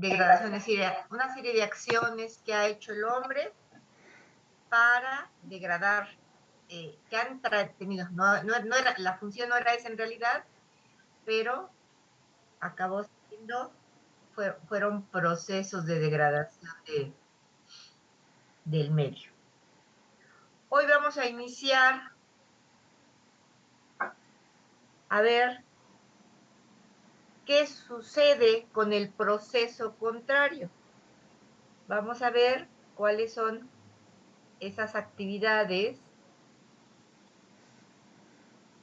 degradación, es decir, una serie de acciones que ha hecho el hombre para degradar, que han tenido, no era, la función no era esa en realidad, pero acabó siendo, fueron procesos de degradación del medio. Hoy vamos a iniciar a ver qué sucede con el proceso contrario. Vamos a ver cuáles son esas actividades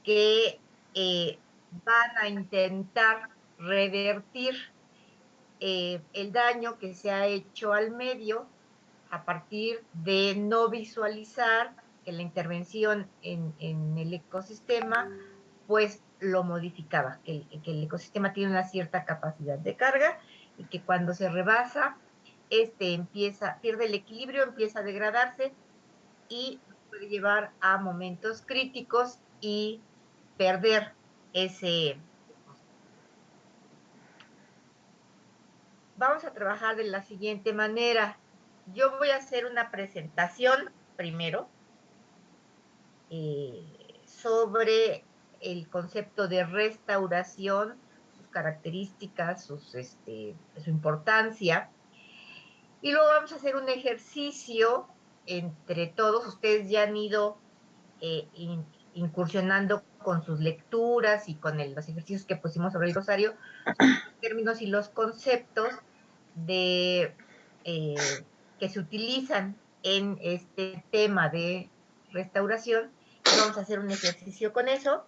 que van a intentar revertir el daño que se ha hecho al medio a partir de no visualizar que la intervención en el ecosistema pues lo modificaba, que el ecosistema tiene una cierta capacidad de carga y que cuando se rebasa, pierde el equilibrio, empieza a degradarse y puede llevar a momentos críticos y perder ese. Vamos a trabajar de la siguiente manera. Yo voy a hacer una presentación primero sobre el concepto de restauración, sus características, su importancia. Y luego vamos a hacer un ejercicio entre todos. Ustedes ya han ido incursionando con sus lecturas y con los ejercicios que pusimos sobre el rosario, los términos y los conceptos de, que se utilizan en este tema de restauración. Y vamos a hacer un ejercicio con eso.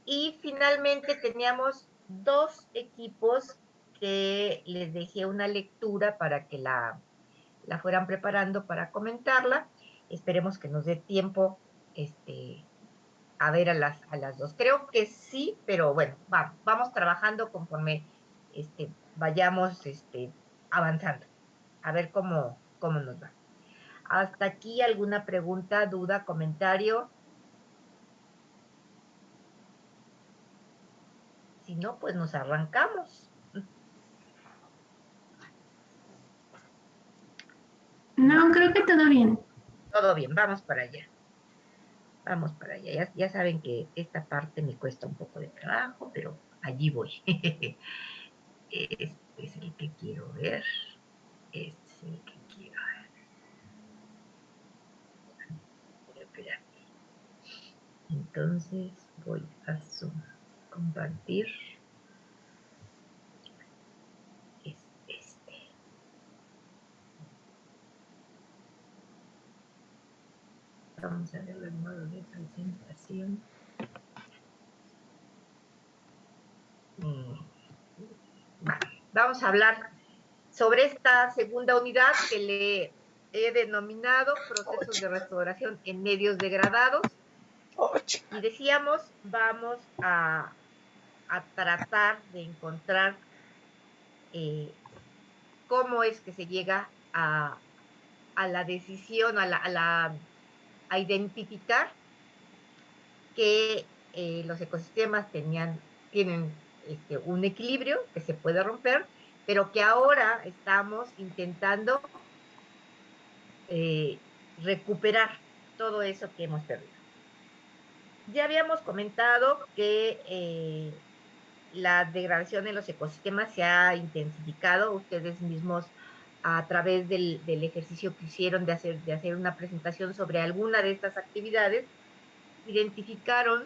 Y finalmente teníamos dos equipos que les dejé una lectura para que la fueran preparando para comentarla. Esperemos que nos dé tiempo a ver a las dos. Creo que sí, pero bueno, vamos trabajando conforme vayamos avanzando. A ver cómo nos va. Hasta aquí, ¿alguna pregunta, duda, comentario? Si no, pues nos arrancamos. No, creo que todo bien. Todo bien, vamos para allá. Vamos para allá. Ya saben que esta parte me cuesta un poco de trabajo, pero allí voy. Este es el que quiero ver. Este es el que quiero ver. Espera. Entonces voy a compartir. Es este. Vamos a ver el modo de presentación. Vamos a hablar sobre esta segunda unidad que le he denominado procesos de restauración en medios degradados. Y decíamos, vamos a tratar de encontrar cómo es que se llega a la decisión, a identificar que los ecosistemas tienen un equilibrio que se puede romper, pero que ahora estamos intentando recuperar todo eso que hemos perdido. Ya habíamos comentado que la degradación en los ecosistemas se ha intensificado. Ustedes mismos, a través del ejercicio que hicieron de hacer una presentación sobre alguna de estas actividades, identificaron,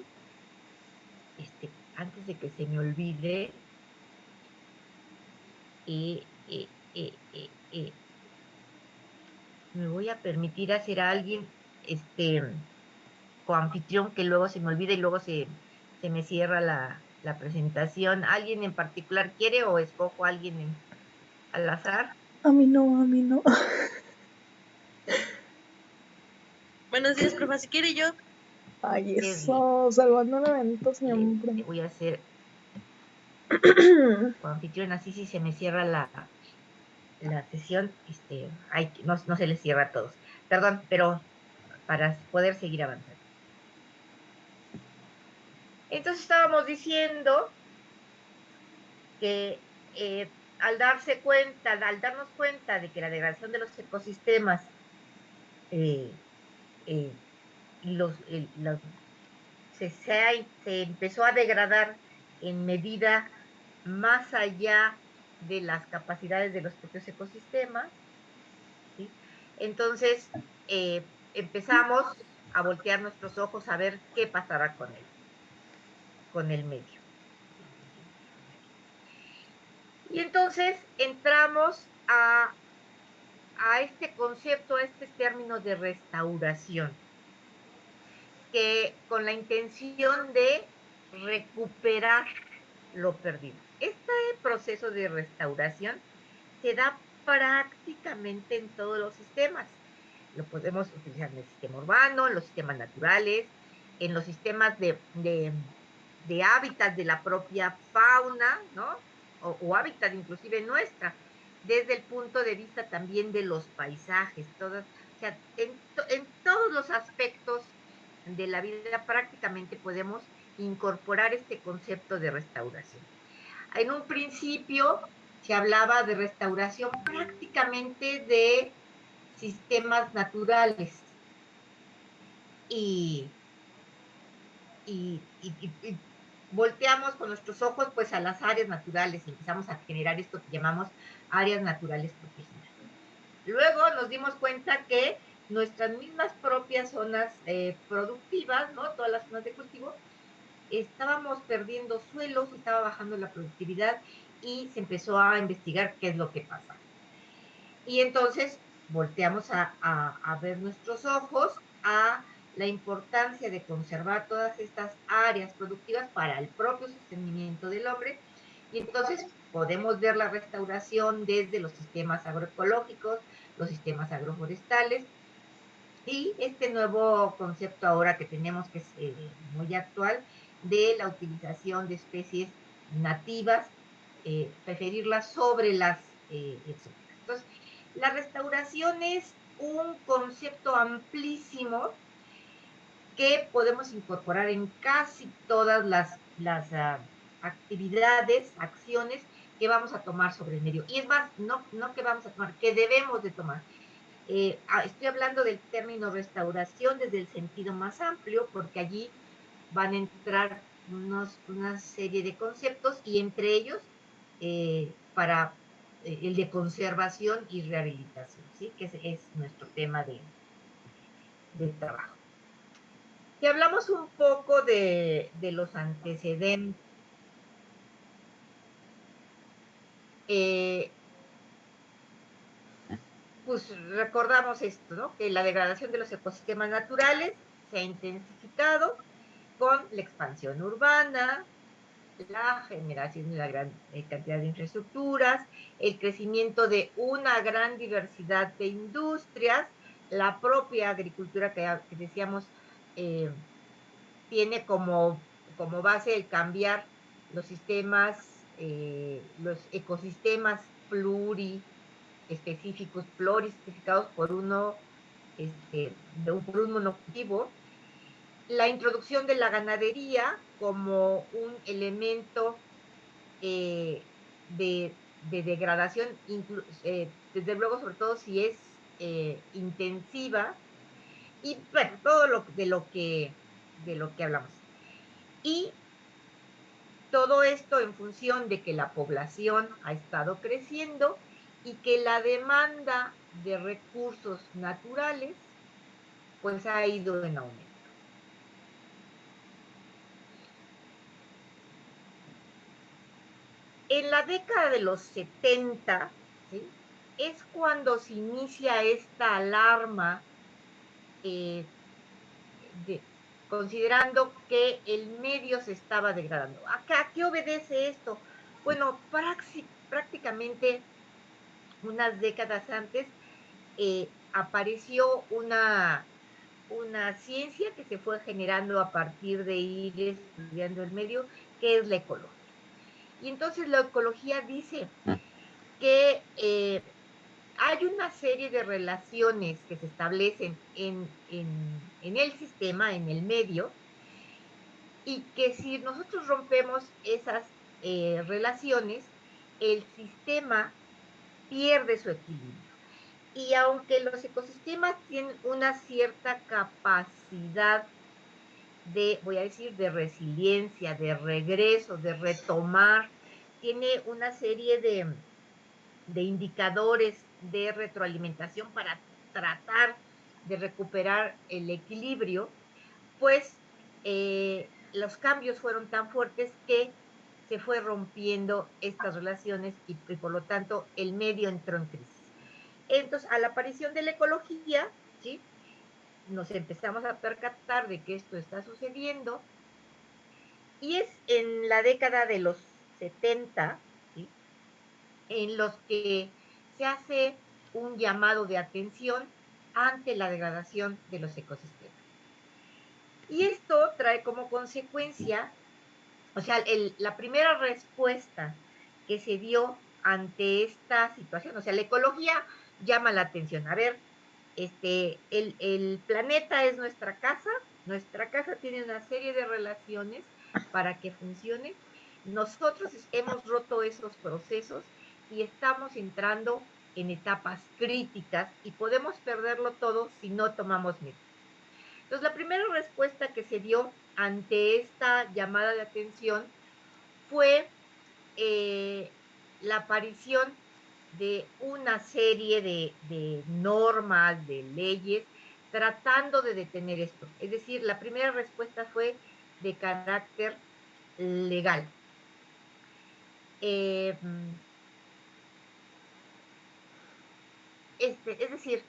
antes de que se me olvide, me voy a permitir hacer a alguien, coanfitrión, que luego se me olvida y luego se me cierra la presentación. ¿Alguien en particular quiere o escojo a alguien al azar? A mí no, a mí no. Buenos días, profe. Si quiere yo. Ay, eso, salvando el evento siempre. Le voy a hacer coanfitrión, así si se me cierra la sesión, no se les cierra a todos. Perdón, pero para poder seguir avanzando. Entonces estábamos diciendo que al darnos cuenta de que la degradación de los ecosistemas se empezó a degradar en medida más allá de las capacidades de los propios ecosistemas, ¿sí? Entonces empezamos a voltear nuestros ojos a ver qué pasará con el medio. Y entonces entramos a este concepto, a este término de restauración, que con la intención de recuperar lo perdido. Este proceso de restauración se da prácticamente en todos los sistemas. Lo podemos utilizar en el sistema urbano, en los sistemas naturales, en los sistemas de hábitat de la propia fauna, ¿no? O hábitat inclusive nuestra, desde el punto de vista también de los paisajes, todas, o sea, en todos los aspectos de la vida prácticamente podemos incorporar este concepto de restauración. En un principio se hablaba de restauración prácticamente de sistemas naturales y volteamos con nuestros ojos pues a las áreas naturales y empezamos a generar esto que llamamos áreas naturales protegidas. Luego nos dimos cuenta que nuestras mismas propias zonas productivas, ¿no? Todas las zonas de cultivo, estábamos perdiendo suelos, estaba bajando la productividad y se empezó a investigar qué es lo que pasa. Y entonces volteamos a ver nuestros ojos a la importancia de conservar todas estas áreas productivas para el propio sostenimiento del hombre. Y entonces podemos ver la restauración desde los sistemas agroecológicos, los sistemas agroforestales, y este nuevo concepto ahora que tenemos, que es muy actual, de la utilización de especies nativas, preferirlas sobre las exóticas. Entonces, la restauración es un concepto amplísimo que podemos incorporar en casi todas las actividades, acciones que vamos a tomar sobre el medio. Y es más, no que vamos a tomar, que debemos de tomar. Estoy hablando del término restauración desde el sentido más amplio, porque allí van a entrar una serie de conceptos y entre ellos para el de conservación y rehabilitación, ¿sí? Que es nuestro tema de trabajo. Si hablamos un poco de los antecedentes, pues recordamos esto, ¿no? Que la degradación de los ecosistemas naturales se ha intensificado con la expansión urbana, la generación de una gran cantidad de infraestructuras, el crecimiento de una gran diversidad de industrias, la propia agricultura que decíamos tiene como base el cambiar los sistemas, los ecosistemas pluriespecificados por por un monocultivo, la introducción de la ganadería como un elemento de degradación, desde luego, sobre todo si es intensiva, y bueno, todo de lo que hablamos. Y todo esto en función de que la población ha estado creciendo y que la demanda de recursos naturales pues ha ido en aumento. En la década de los 70, ¿sí?, es cuando se inicia esta alarma considerando que el medio se estaba degradando. ¿A qué obedece esto? Bueno, prácticamente unas décadas antes apareció una ciencia que se fue generando a partir de ir estudiando el medio, que es la ecología. Y entonces la ecología dice que hay una serie de relaciones que se establecen en el sistema, en el medio, y que si nosotros rompemos esas relaciones, el sistema pierde su equilibrio. Y aunque los ecosistemas tienen una cierta capacidad de, voy a decir, de resiliencia, de regreso, de retomar, tiene una serie de indicadores de retroalimentación para tratar de recuperar el equilibrio, pues los cambios fueron tan fuertes que se fue rompiendo estas relaciones y por lo tanto el medio entró en crisis. Entonces, a la aparición de la ecología, ¿sí? Nos empezamos a percatar de que esto está sucediendo y es en la década de los 70, ¿sí? En los que se hace un llamado de atención ante la degradación de los ecosistemas. Y esto trae como consecuencia, o sea, la primera respuesta que se dio ante esta situación, o sea, la ecología llama la atención. A ver, el planeta es nuestra casa tiene una serie de relaciones para que funcione. Nosotros hemos roto esos procesos y estamos entrando en etapas críticas y podemos perderlo todo si no tomamos medidas. Entonces, la primera respuesta que se dio ante esta llamada de atención fue la aparición de una serie de normas, de leyes, tratando de detener esto. Es decir, la primera respuesta fue de carácter legal. Es decir,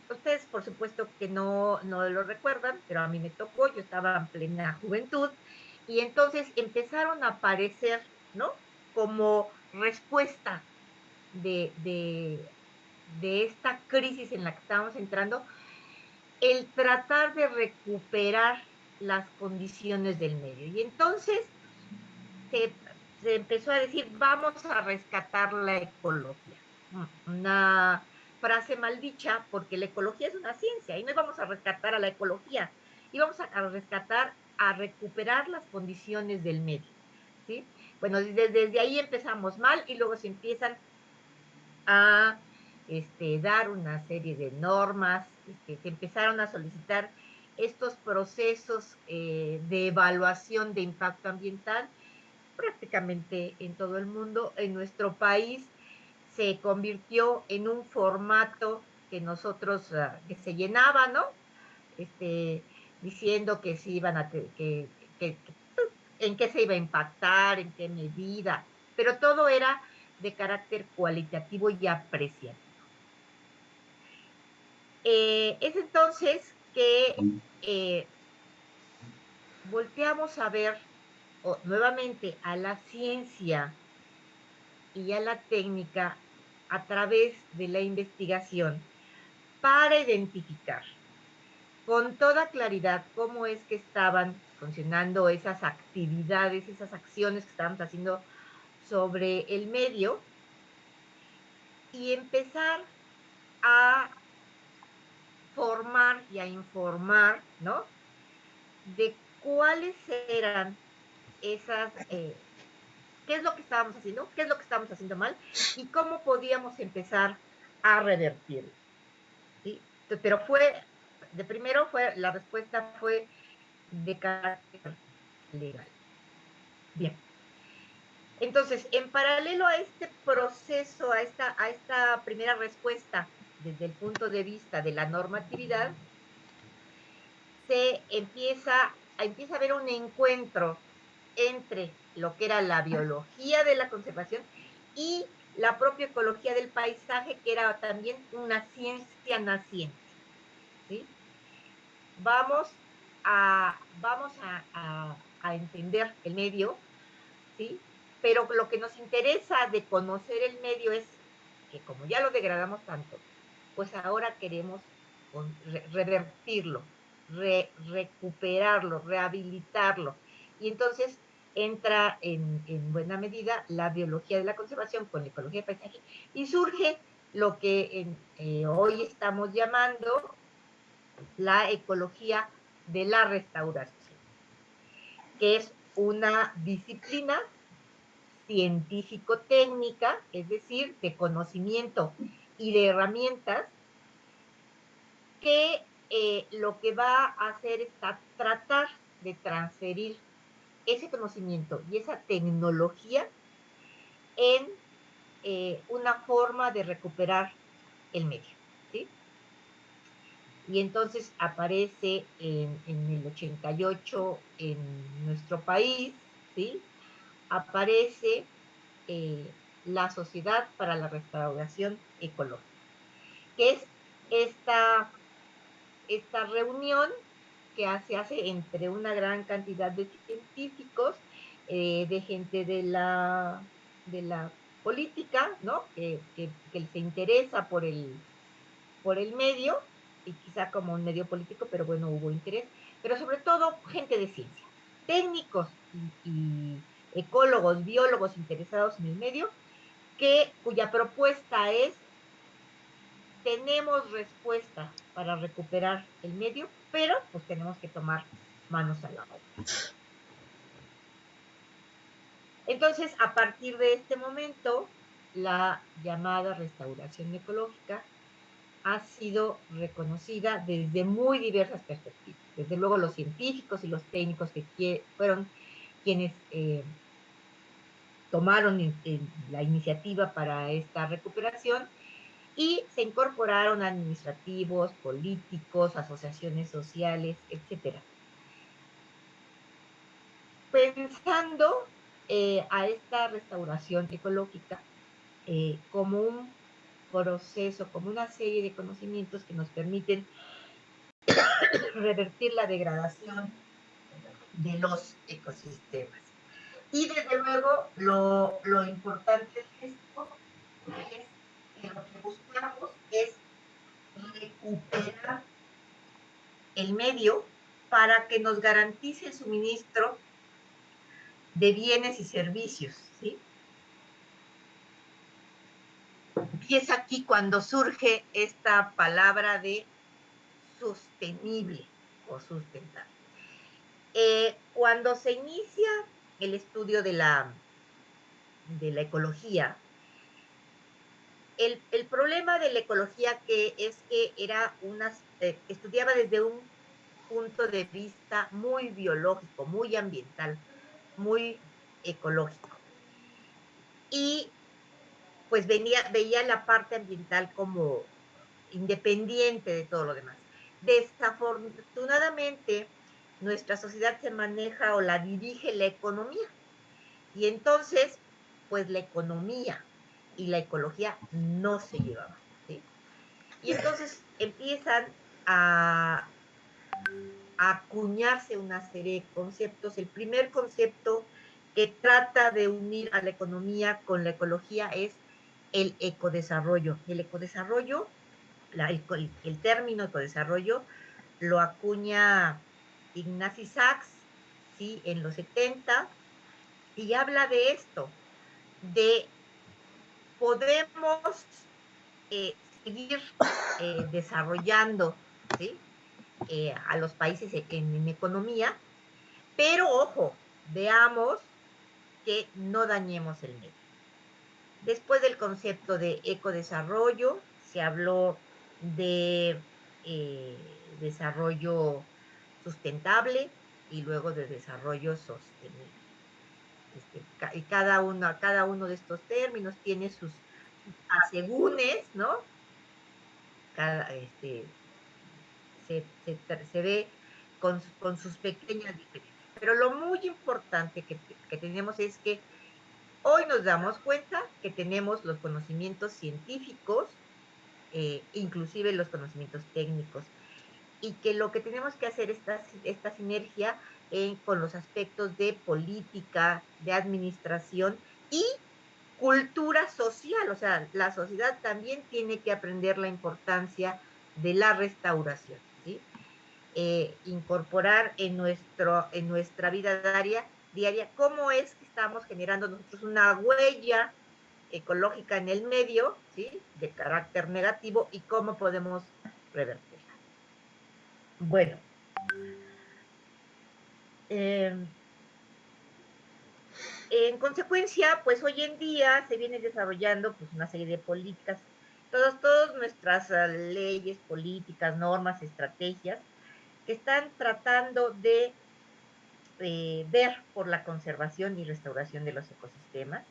ustedes por supuesto que no lo recuerdan, pero a mí me tocó, yo estaba en plena juventud, y entonces empezaron a aparecer, ¿no? Como respuesta de esta crisis en la que estábamos entrando, el tratar de recuperar las condiciones del medio. Y entonces se empezó a decir, vamos a rescatar la ecología. Una frase maldicha, porque la ecología es una ciencia, y no íbamos a rescatar a la ecología, íbamos a rescatar, a recuperar las condiciones del medio, ¿sí? Bueno, desde ahí empezamos mal, y luego se empiezan a dar una serie de normas, se empezaron a solicitar estos procesos de evaluación de impacto ambiental prácticamente en todo el mundo. En nuestro país se convirtió en un formato que nosotros, que se llenaba, ¿no? Diciendo que se iban a, en qué se iba a impactar, en qué medida, pero todo era de carácter cualitativo y apreciativo. Es entonces que volteamos a ver nuevamente a la ciencia y a la técnica a través de la investigación para identificar con toda claridad cómo es que estaban funcionando esas actividades, esas acciones que estábamos haciendo sobre el medio y empezar a formar y a informar, ¿no? De cuáles eran esas, qué es lo que estábamos haciendo, qué es lo que estábamos haciendo mal y cómo podíamos empezar a revertirlo, ¿sí? Pero la respuesta fue de carácter legal. Bien. Entonces, en paralelo a este proceso, a esta primera respuesta desde el punto de vista de la normatividad, se empieza a haber un encuentro entre lo que era la biología de la conservación y la propia ecología del paisaje, que era también una ciencia naciente, ¿sí? Vamos a entender el medio, ¿sí? Pero lo que nos interesa de conocer el medio es que como ya lo degradamos tanto, pues ahora queremos revertirlo, recuperarlo, rehabilitarlo. Y entonces entra en buena medida la biología de la conservación con la ecología del paisaje y surge lo que hoy estamos llamando la ecología de la restauración, que es una disciplina científico-técnica, es decir, de conocimiento y de herramientas, que lo que va a hacer es tratar de transferir ese conocimiento y esa tecnología en una forma de recuperar el medio, ¿sí? Y entonces aparece en el 88 en nuestro país, ¿sí? Aparece la Sociedad para la Restauración Ecológica, que es esta reunión que se hace entre una gran cantidad de científicos, de gente de la política, ¿no? Que se interesa por el medio, y quizá como un medio político, pero bueno, hubo interés, pero sobre todo gente de ciencia, técnicos y ecólogos, biólogos interesados en el medio, cuya propuesta es: tenemos respuesta para recuperar el medio, pero pues tenemos que tomar manos a la obra. Entonces, a partir de este momento, la llamada restauración ecológica ha sido reconocida desde muy diversas perspectivas. Desde luego los científicos y los técnicos que fueron quienes tomaron la iniciativa para esta recuperación, y se incorporaron administrativos, políticos, asociaciones sociales, etc. Pensando a esta restauración ecológica como un proceso, como una serie de conocimientos que nos permiten revertir la degradación de los ecosistemas. Y desde luego lo importante de esto es que lo que buscamos es recuperar el medio para que nos garantice el suministro de bienes y servicios, ¿sí? Y es aquí cuando surge esta palabra de sostenible o sustentable. Cuando se inicia el estudio de la ecología, el problema de la ecología es que estudiaba desde un punto de vista muy biológico, muy ambiental, muy ecológico. Y pues veía la parte ambiental como independiente de todo lo demás. Desafortunadamente, nuestra sociedad se maneja o la dirige la economía. Y entonces, pues la economía y la ecología no se llevaban, ¿sí? Y entonces empiezan a acuñarse una serie de conceptos. El primer concepto que trata de unir a la economía con la ecología es el ecodesarrollo. El ecodesarrollo, el término ecodesarrollo lo acuña Ignasi Sachs, ¿sí? En los 70, y habla de esto, de podemos seguir desarrollando, ¿sí? A los países en economía, pero ojo, veamos que no dañemos el medio. Después del concepto de ecodesarrollo, se habló de desarrollo sustentable y luego de desarrollo sostenible. Y cada uno de estos términos tiene sus asegúnes, ¿no? Se ve con sus pequeñas diferencias. Pero lo muy importante que tenemos es que hoy nos damos cuenta que tenemos los conocimientos científicos, inclusive los conocimientos técnicos, y que lo que tenemos que hacer es esta sinergia con los aspectos de política, de administración y cultura social. O sea, la sociedad también tiene que aprender la importancia de la restauración, ¿sí? Incorporar en nuestra vida diaria cómo es que estamos generando nosotros una huella ecológica en el medio, ¿sí? De carácter negativo, y cómo podemos revertirla. Bueno, En consecuencia, pues hoy en día se viene desarrollando pues, una serie de políticas, todas nuestras leyes, políticas, normas, estrategias, que están tratando de ver por la conservación y restauración de los ecosistemas.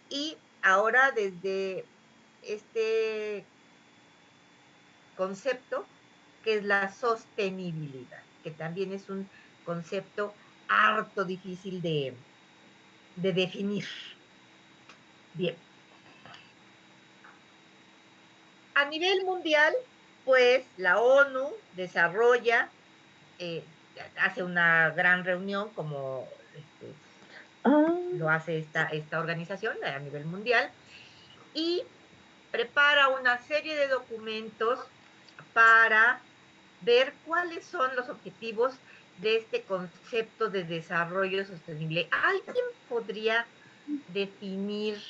Y ahora desde este concepto que es la sostenibilidad, que también es un concepto harto difícil de definir. Bien. A nivel mundial, pues la ONU desarrolla, hace una gran reunión como lo hace esta organización a nivel mundial y prepara una serie de documentos para ver cuáles son los objetivos de este concepto de desarrollo sostenible. ¿Alguien podría definir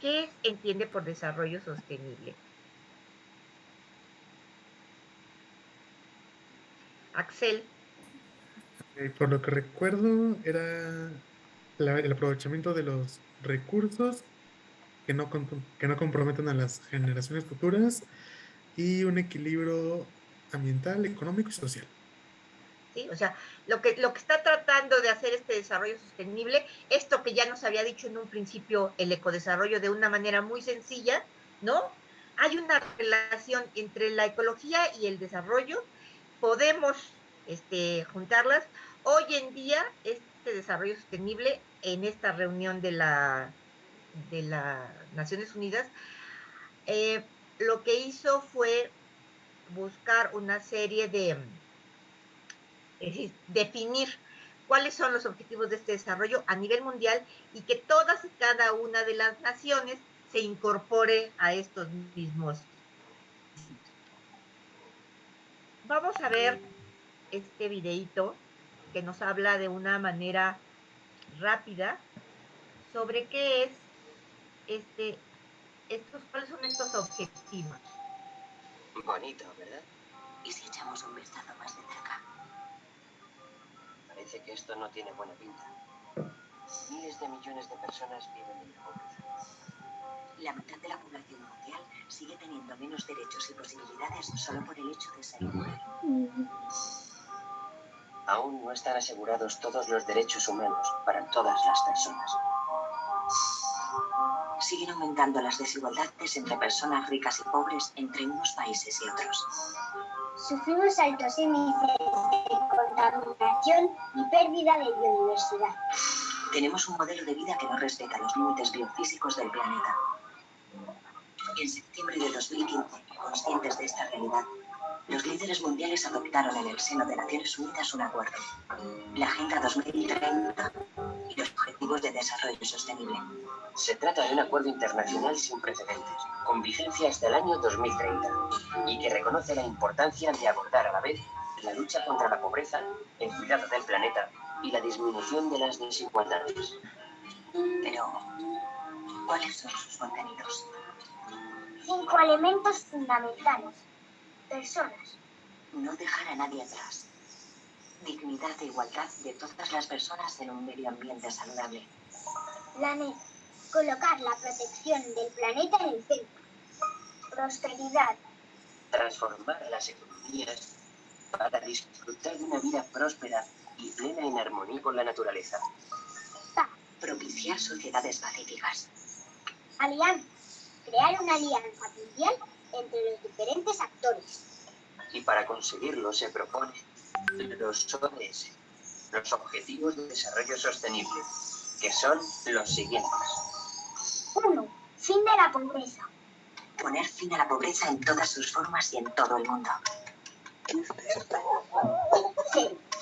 qué entiende por desarrollo sostenible? Axel. Por lo que recuerdo, era el aprovechamiento de los recursos que no comprometan a las generaciones futuras y un equilibrio ambiental, económico y social. ¿Sí? O sea, lo que está tratando de hacer este desarrollo sostenible, esto que ya nos había dicho en un principio el ecodesarrollo de una manera muy sencilla, ¿no? Hay una relación entre la ecología y el desarrollo, podemos juntarlas. Hoy en día, este desarrollo sostenible en esta reunión de las Naciones Unidas, lo que hizo fue buscar una serie de es decir, definir cuáles son los objetivos de este desarrollo a nivel mundial y que todas y cada una de las naciones se incorpore a estos mismos. Vamos a ver este videíto que nos habla de una manera rápida sobre qué es cuáles son estos objetivos. Bonito, ¿verdad? ¿Y si echamos un vistazo más de cerca? Parece que esto no tiene buena pinta. Miles de millones de personas viven en la pobreza. La mitad de la población mundial sigue teniendo menos derechos y posibilidades solo por el hecho de ser mujer. Aún no están asegurados todos los derechos humanos para todas las personas. Siguen aumentando las desigualdades entre personas ricas y pobres entre unos países y otros. Sufrimos altos índices de contaminación y pérdida de biodiversidad. Tenemos un modelo de vida que no respeta los límites biofísicos del planeta. En septiembre de 2015, conscientes de esta realidad, los líderes mundiales adoptaron en el seno de Naciones Unidas un acuerdo, la Agenda 2030 y los Objetivos de Desarrollo Sostenible. Se trata de un acuerdo internacional sin precedentes, con vigencia hasta el año 2030, y que reconoce la importancia de abordar a la vez la lucha contra la pobreza, el cuidado del planeta y la disminución de las desigualdades. Pero, ¿cuáles son sus contenidos? 5 elementos fundamentales. Personas. No dejar a nadie atrás. Dignidad e igualdad de todas las personas en un medio ambiente saludable. Planeta. Colocar la protección del planeta en el centro. Prosperidad. Transformar las economías para disfrutar de una vida próspera y plena en armonía con la naturaleza. Paz. Propiciar sociedades pacíficas. Alianza. Crear una alianza mundial entre los diferentes actores. Y para conseguirlo se propone los ODS, los Objetivos de Desarrollo Sostenible, que son los siguientes. 1. Fin de la pobreza. Poner fin a la pobreza en todas sus formas y en todo el mundo. 0.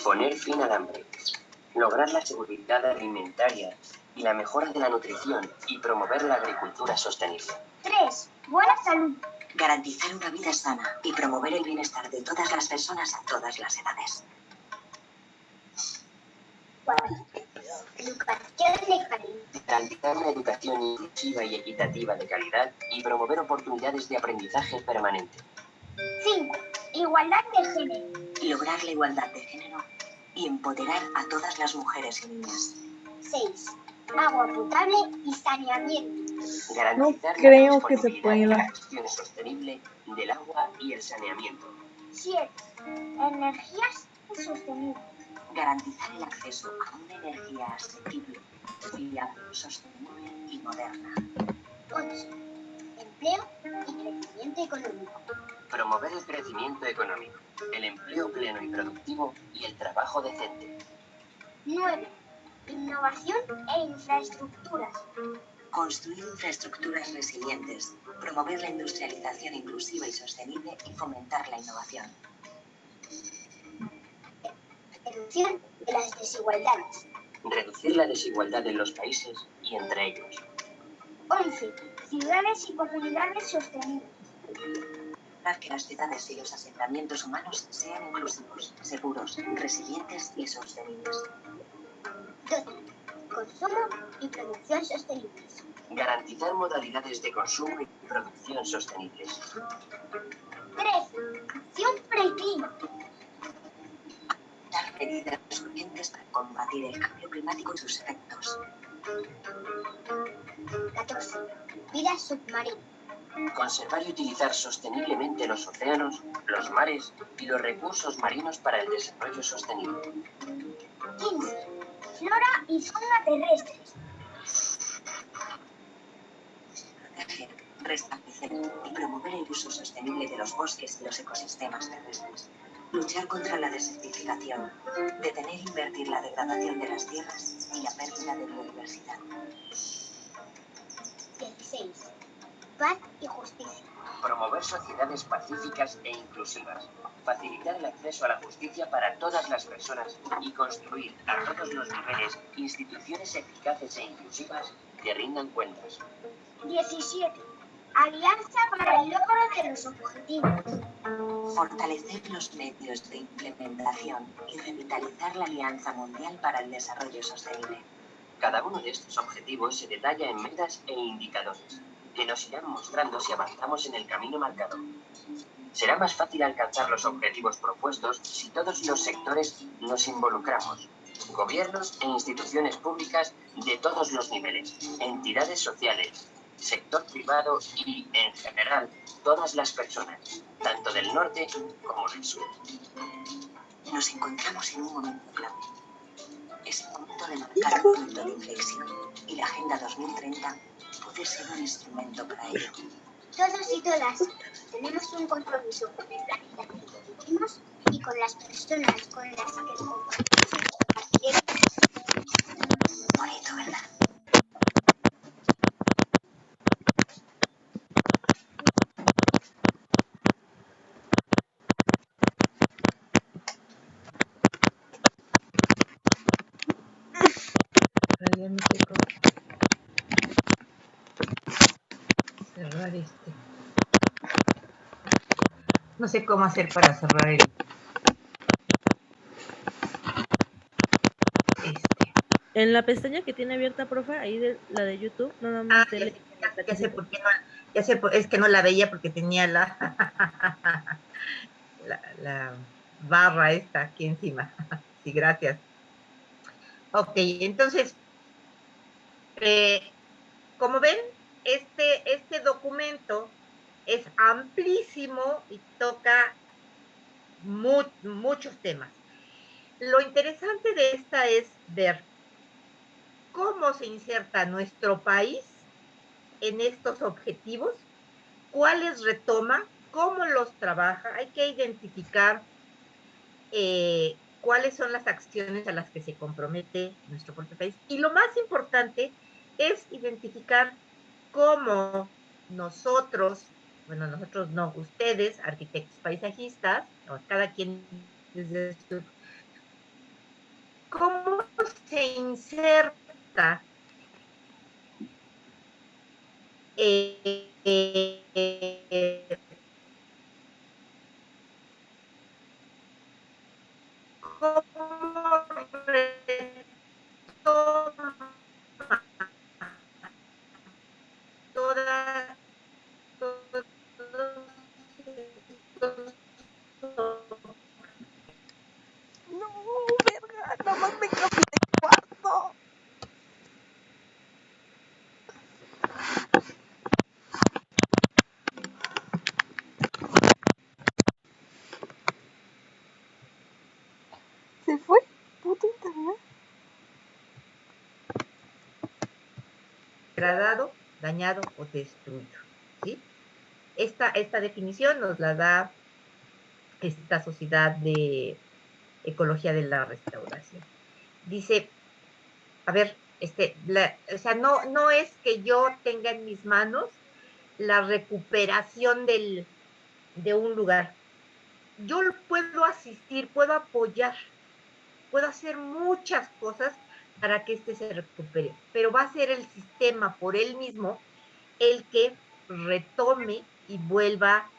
Poner fin al hambre. Lograr la seguridad alimentaria y la mejora de la nutrición y promover la agricultura sostenible. 3. Buena salud. Garantizar una vida sana y promover el bienestar de todas las personas a todas las edades. 4. Educación de calidad. Garantizar una educación inclusiva y equitativa de calidad y promover oportunidades de aprendizaje permanente. 5. Igualdad de género. Lograr la igualdad de género y empoderar a todas las mujeres y niñas. 6. agua potable y saneamiento. No creo que se pueda. La gestión sostenible del agua y el saneamiento. 7. Energías sostenibles. Garantizar el acceso a una energía asequible, fiable, sostenible y moderna. 8. Empleo y crecimiento económico. Promover el crecimiento económico, el empleo pleno y productivo y el trabajo decente. 9. Innovación e infraestructuras. Construir infraestructuras resilientes, promover la industrialización inclusiva y sostenible y fomentar la innovación. Reducción de las desigualdades. Reducir la desigualdad en los países y entre ellos. 11. Ciudades y comunidades sostenibles. Para que las ciudades y los asentamientos humanos sean inclusivos, seguros, resilientes y sostenibles. 12. Consumo y producción sostenibles. Garantizar modalidades de consumo y producción sostenibles. 13. Siempre y clima. Dar medidas urgentes para combatir el cambio climático y sus efectos. 14. Vida submarina. Conservar y utilizar sosteniblemente los océanos, los mares y los recursos marinos para el desarrollo sostenible. 15. Flora y fauna terrestres. Proteger, restablecer y promover el uso sostenible de los bosques y los ecosistemas terrestres. Luchar contra la desertificación. Detener e invertir la degradación de las tierras y la pérdida de biodiversidad. 16. Paz y justicia. Promover sociedades pacíficas e inclusivas. Facilitar el acceso a la justicia para todas las personas y construir a todos los niveles instituciones eficaces e inclusivas que rindan cuentas. 17. Alianza para el logro de los objetivos. Fortalecer los medios de implementación y revitalizar la Alianza Mundial para el Desarrollo Sostenible. Cada uno de estos objetivos se detalla en metas e indicadores, que nos irán mostrando si avanzamos en el camino marcado. Será más fácil alcanzar los objetivos propuestos si todos los sectores nos involucramos. Gobiernos e instituciones públicas de todos los niveles, entidades sociales, sector privado y, en general, todas las personas, tanto del norte como del sur. Nos encontramos en un momento clave. Es el momento de marcar un punto de inflexión y la Agenda 2030 puede ser un instrumento para ello. Todos y todas tenemos un compromiso con el planeta en el que vivimos y con las personas con las que compartimos. Bonito, ¿verdad? Ya no sé cómo cerrar este. No sé cómo hacer para cerrar el. En la pestaña que tiene abierta, profe, ahí de la de YouTube, no nada más. Ya sé por qué no, es que no la veía porque tenía la barra esta aquí encima. Sí, gracias. Ok, entonces, como ven, este documento es amplísimo y toca muchos temas. Lo interesante de esta es ver cómo se inserta nuestro país en estos objetivos, cuáles retoma, cómo los trabaja. Hay que identificar cuáles son las acciones a las que se compromete nuestro propio país. Y lo más importante es identificar cómo nosotros no, ustedes, arquitectos paisajistas, cada quien desde su, cómo se inserta cómo retoma todas No, verga, nada más me cambié de cuarto. dañado o destruido, ¿sí? Esta definición nos la da esta Sociedad de Ecología de la Restauración. Dice, a ver, o sea, no es que yo tenga en mis manos la recuperación de un lugar. Yo puedo asistir, puedo apoyar, puedo hacer muchas cosas para que se recupere, pero va a ser el sistema por él mismo el que retome y vuelva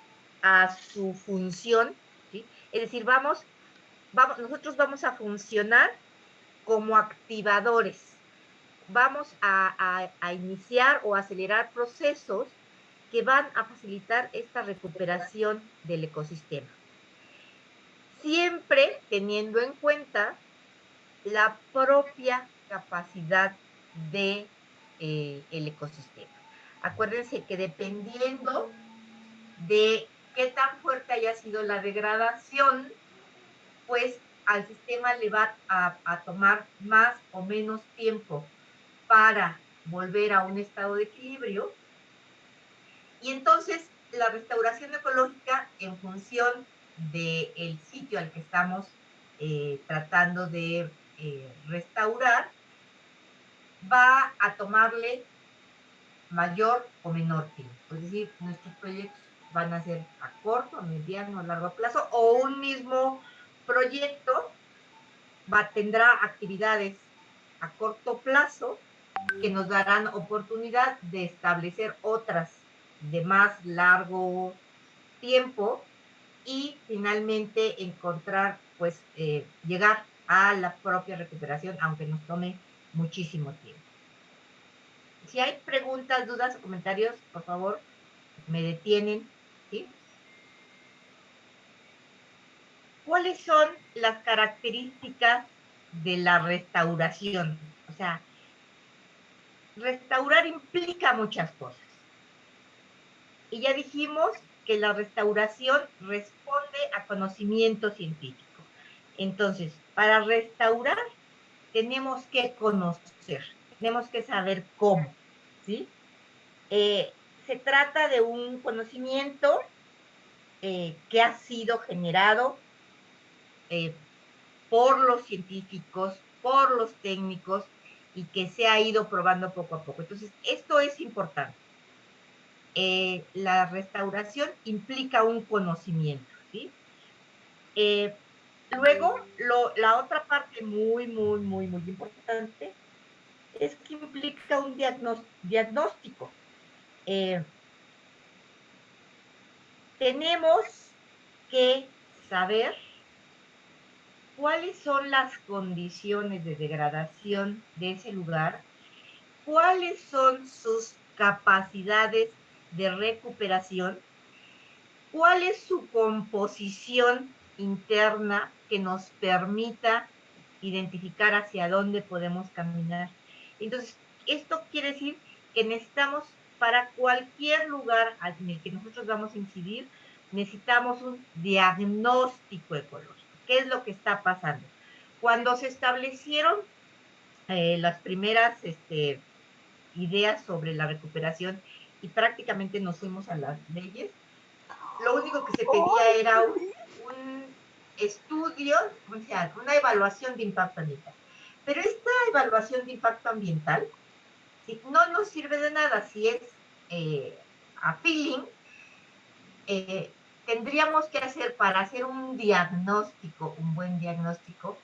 a su función, ¿sí? Es decir, nosotros vamos a funcionar como activadores, vamos a iniciar o acelerar procesos que van a facilitar esta recuperación del ecosistema. Siempre teniendo en cuenta la propia capacidad del ecosistema. Acuérdense que dependiendo de qué tan fuerte haya sido la degradación, pues al sistema le va a tomar más o menos tiempo para volver a un estado de equilibrio. Y entonces la restauración ecológica, en función del sitio al que estamos tratando de restaurar, va a tomarle mayor o menor tiempo. Es decir, nuestros proyectos van a ser a corto, a mediano, a largo plazo, o un mismo proyecto tendrá actividades a corto plazo que nos darán oportunidad de establecer otras de más largo tiempo y finalmente encontrar, pues, llegar a la propia recuperación, aunque nos tome muchísimo tiempo. Si hay preguntas, dudas o comentarios, por favor, me detienen, ¿sí? ¿Cuáles son las características de la restauración? O sea, restaurar implica muchas cosas. Y ya dijimos que la restauración responde a conocimiento científico. Entonces, para restaurar tenemos que conocer, tenemos que saber cómo, ¿sí? Se trata de un conocimiento que ha sido generado por los científicos, por los técnicos, y que se ha ido probando poco a poco. Entonces, esto es importante. La restauración implica un conocimiento, ¿sí? Luego, la otra parte muy, muy, muy, muy importante es que implica un diagnóstico. Tenemos que saber cuáles son las condiciones de degradación de ese lugar, cuáles son sus capacidades de recuperación, cuál es su composición interna que nos permita identificar hacia dónde podemos caminar. Entonces, esto quiere decir que necesitamos, para cualquier lugar en el que nosotros vamos a incidir, necesitamos un diagnóstico ecológico. ¿Qué es lo que está pasando? Cuando se establecieron las primeras ideas sobre la recuperación y prácticamente nos fuimos a las leyes, lo único que se pedía era un estudio, o sea, una evaluación de impacto ambiental. Pero esta evaluación de impacto ambiental, ¿sí?, no nos sirve de nada si es a feeling. Tendríamos que hacer, para hacer un diagnóstico, un buen diagnóstico,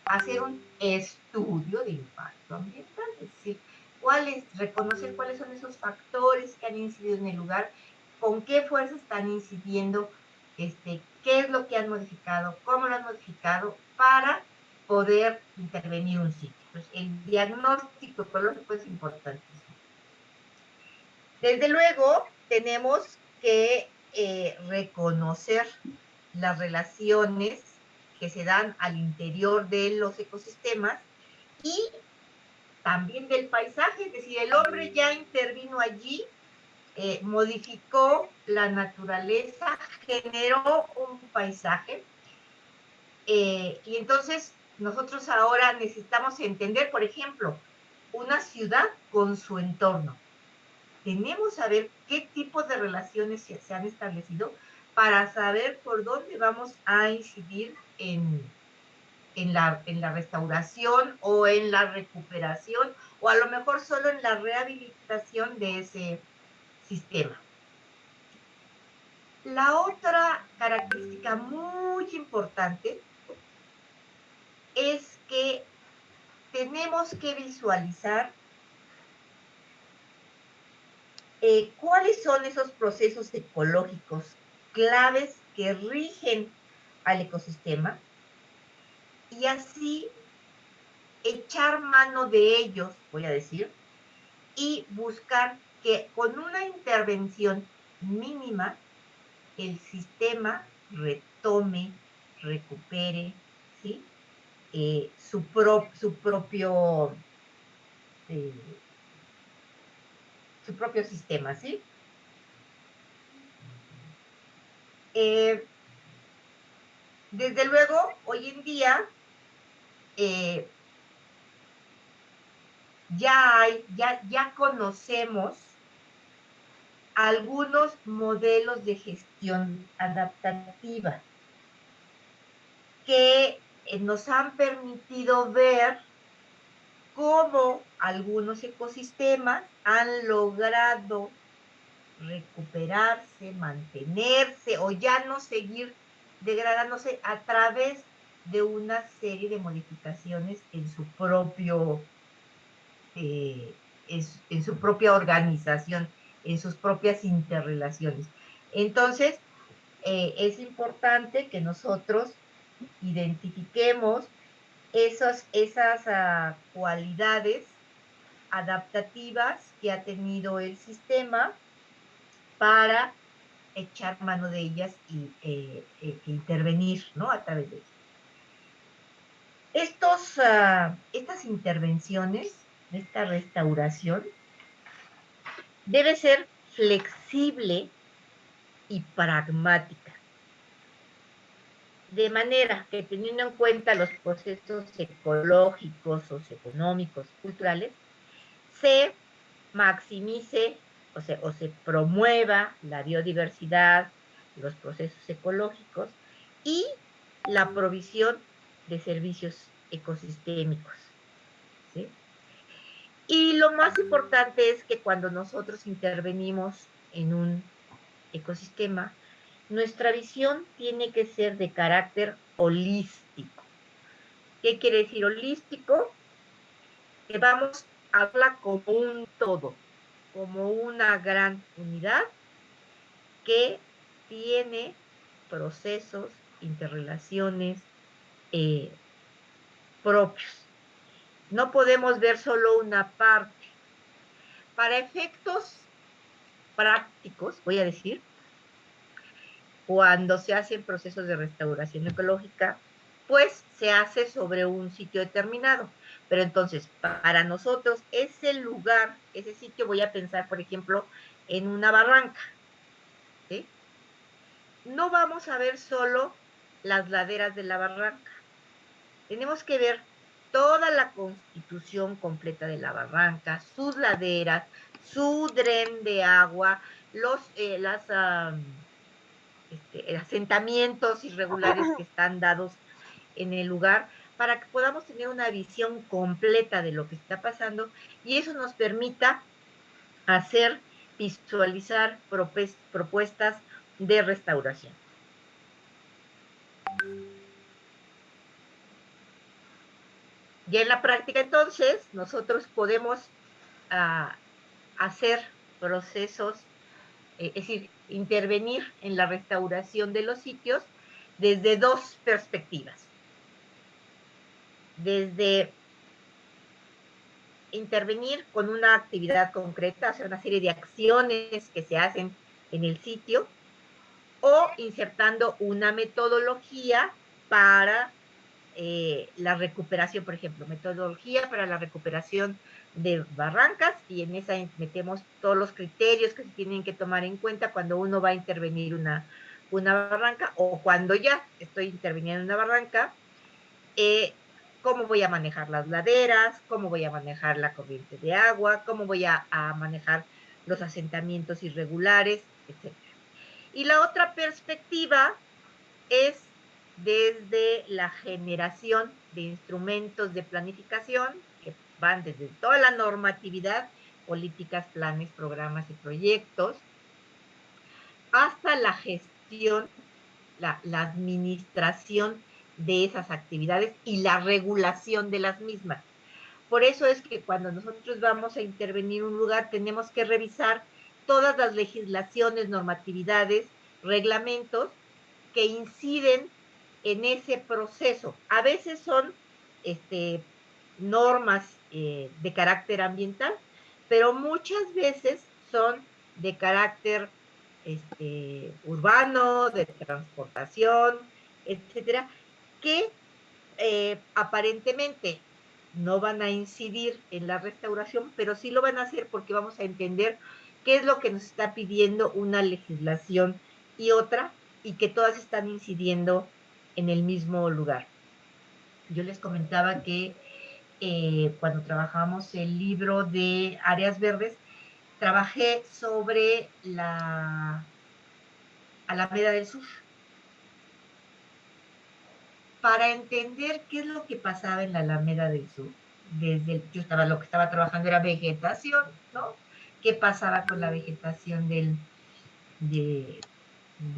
hacer un estudio de impacto ambiental, es decir, reconocer cuáles son esos factores que han incidido en el lugar, con qué fuerzas están incidiendo, qué es lo que han modificado, cómo lo han modificado, para poder intervenir un sitio. Pues el diagnóstico ecológico es importantísimo. Desde luego, tenemos que reconocer las relaciones que se dan al interior de los ecosistemas y también del paisaje, es decir, el hombre ya intervino allí, modificó la naturaleza, generó un paisaje, y entonces nosotros ahora necesitamos entender, por ejemplo, una ciudad con su entorno. tenemos que saber qué tipo de relaciones se han establecido para saber por dónde vamos a incidir en la restauración o en la recuperación, o a lo mejor solo en la rehabilitación de ese sistema. La otra característica muy importante es que tenemos que visualizar cuáles son esos procesos ecológicos claves que rigen al ecosistema y así echar mano de ellos, voy a decir, y buscar que con una intervención mínima el sistema retome, recupere, ¿sí? Su propio sistema, ¿sí? Desde luego, hoy en día ya conocemos algunos modelos de gestión adaptativa que nos han permitido ver cómo algunos ecosistemas han logrado recuperarse, mantenerse o ya no seguir degradándose a través de una serie de modificaciones en su propia organización, en sus propias interrelaciones. Entonces, es importante que nosotros identifiquemos esas cualidades adaptativas que ha tenido el sistema para echar mano de ellas y intervenir, ¿no? A través de ellas. Estas intervenciones, esta restauración, debe ser flexible y pragmática, de manera que teniendo en cuenta los procesos ecológicos, socioeconómicos, culturales, se maximice o se promueva la biodiversidad, los procesos ecológicos y la provisión de servicios ecosistémicos, ¿sí? Y lo más importante es que cuando nosotros intervenimos en un ecosistema, nuestra visión tiene que ser de carácter holístico. ¿Qué quiere decir holístico? Que vamos a hablar como un todo, como una gran unidad que tiene procesos, interrelaciones propios. No podemos ver solo una parte. Para efectos prácticos, voy a decir, cuando se hacen procesos de restauración ecológica, pues se hace sobre un sitio determinado. Pero entonces, para nosotros, ese lugar, ese sitio, voy a pensar, por ejemplo, en una barranca, ¿sí? No vamos a ver solo las laderas de la barranca. Tenemos que ver toda la constitución completa de la barranca, sus laderas, su dren de agua, los asentamientos irregulares que están dados en el lugar, para que podamos tener una visión completa de lo que está pasando y eso nos permita visualizar propuestas de restauración. Ya en la práctica, entonces, nosotros podemos hacer procesos, es decir, intervenir en la restauración de los sitios desde dos perspectivas. Desde intervenir con una actividad concreta, hacer una serie de acciones que se hacen en el sitio, o insertando una metodología para la recuperación, por ejemplo, metodología para la recuperación de barrancas, y en esa metemos todos los criterios que se tienen que tomar en cuenta cuando uno va a intervenir una barranca, o cuando ya estoy interviniendo en una barranca, cómo voy a manejar las laderas, cómo voy a manejar la corriente de agua, cómo voy a manejar los asentamientos irregulares, etc. Y la otra perspectiva es desde la generación de instrumentos de planificación que van desde toda la normatividad, políticas, planes, programas y proyectos, hasta la gestión, la administración de esas actividades y la regulación de las mismas. Por eso es que cuando nosotros vamos a intervenir un lugar, tenemos que revisar todas las legislaciones, normatividades, reglamentos que inciden en ese proceso. A veces son normas de carácter ambiental, pero muchas veces son de carácter urbano, de transportación, etcétera, que aparentemente no van a incidir en la restauración, pero sí lo van a hacer porque vamos a entender qué es lo que nos está pidiendo una legislación y otra, y que todas están incidiendo en el mismo lugar. Yo les comentaba que cuando trabajamos el libro de áreas verdes, trabajé sobre la Alameda del Sur, para entender qué es lo que pasaba en la Alameda del Sur. Lo que estaba trabajando era vegetación, ¿no? ¿Qué pasaba con la vegetación de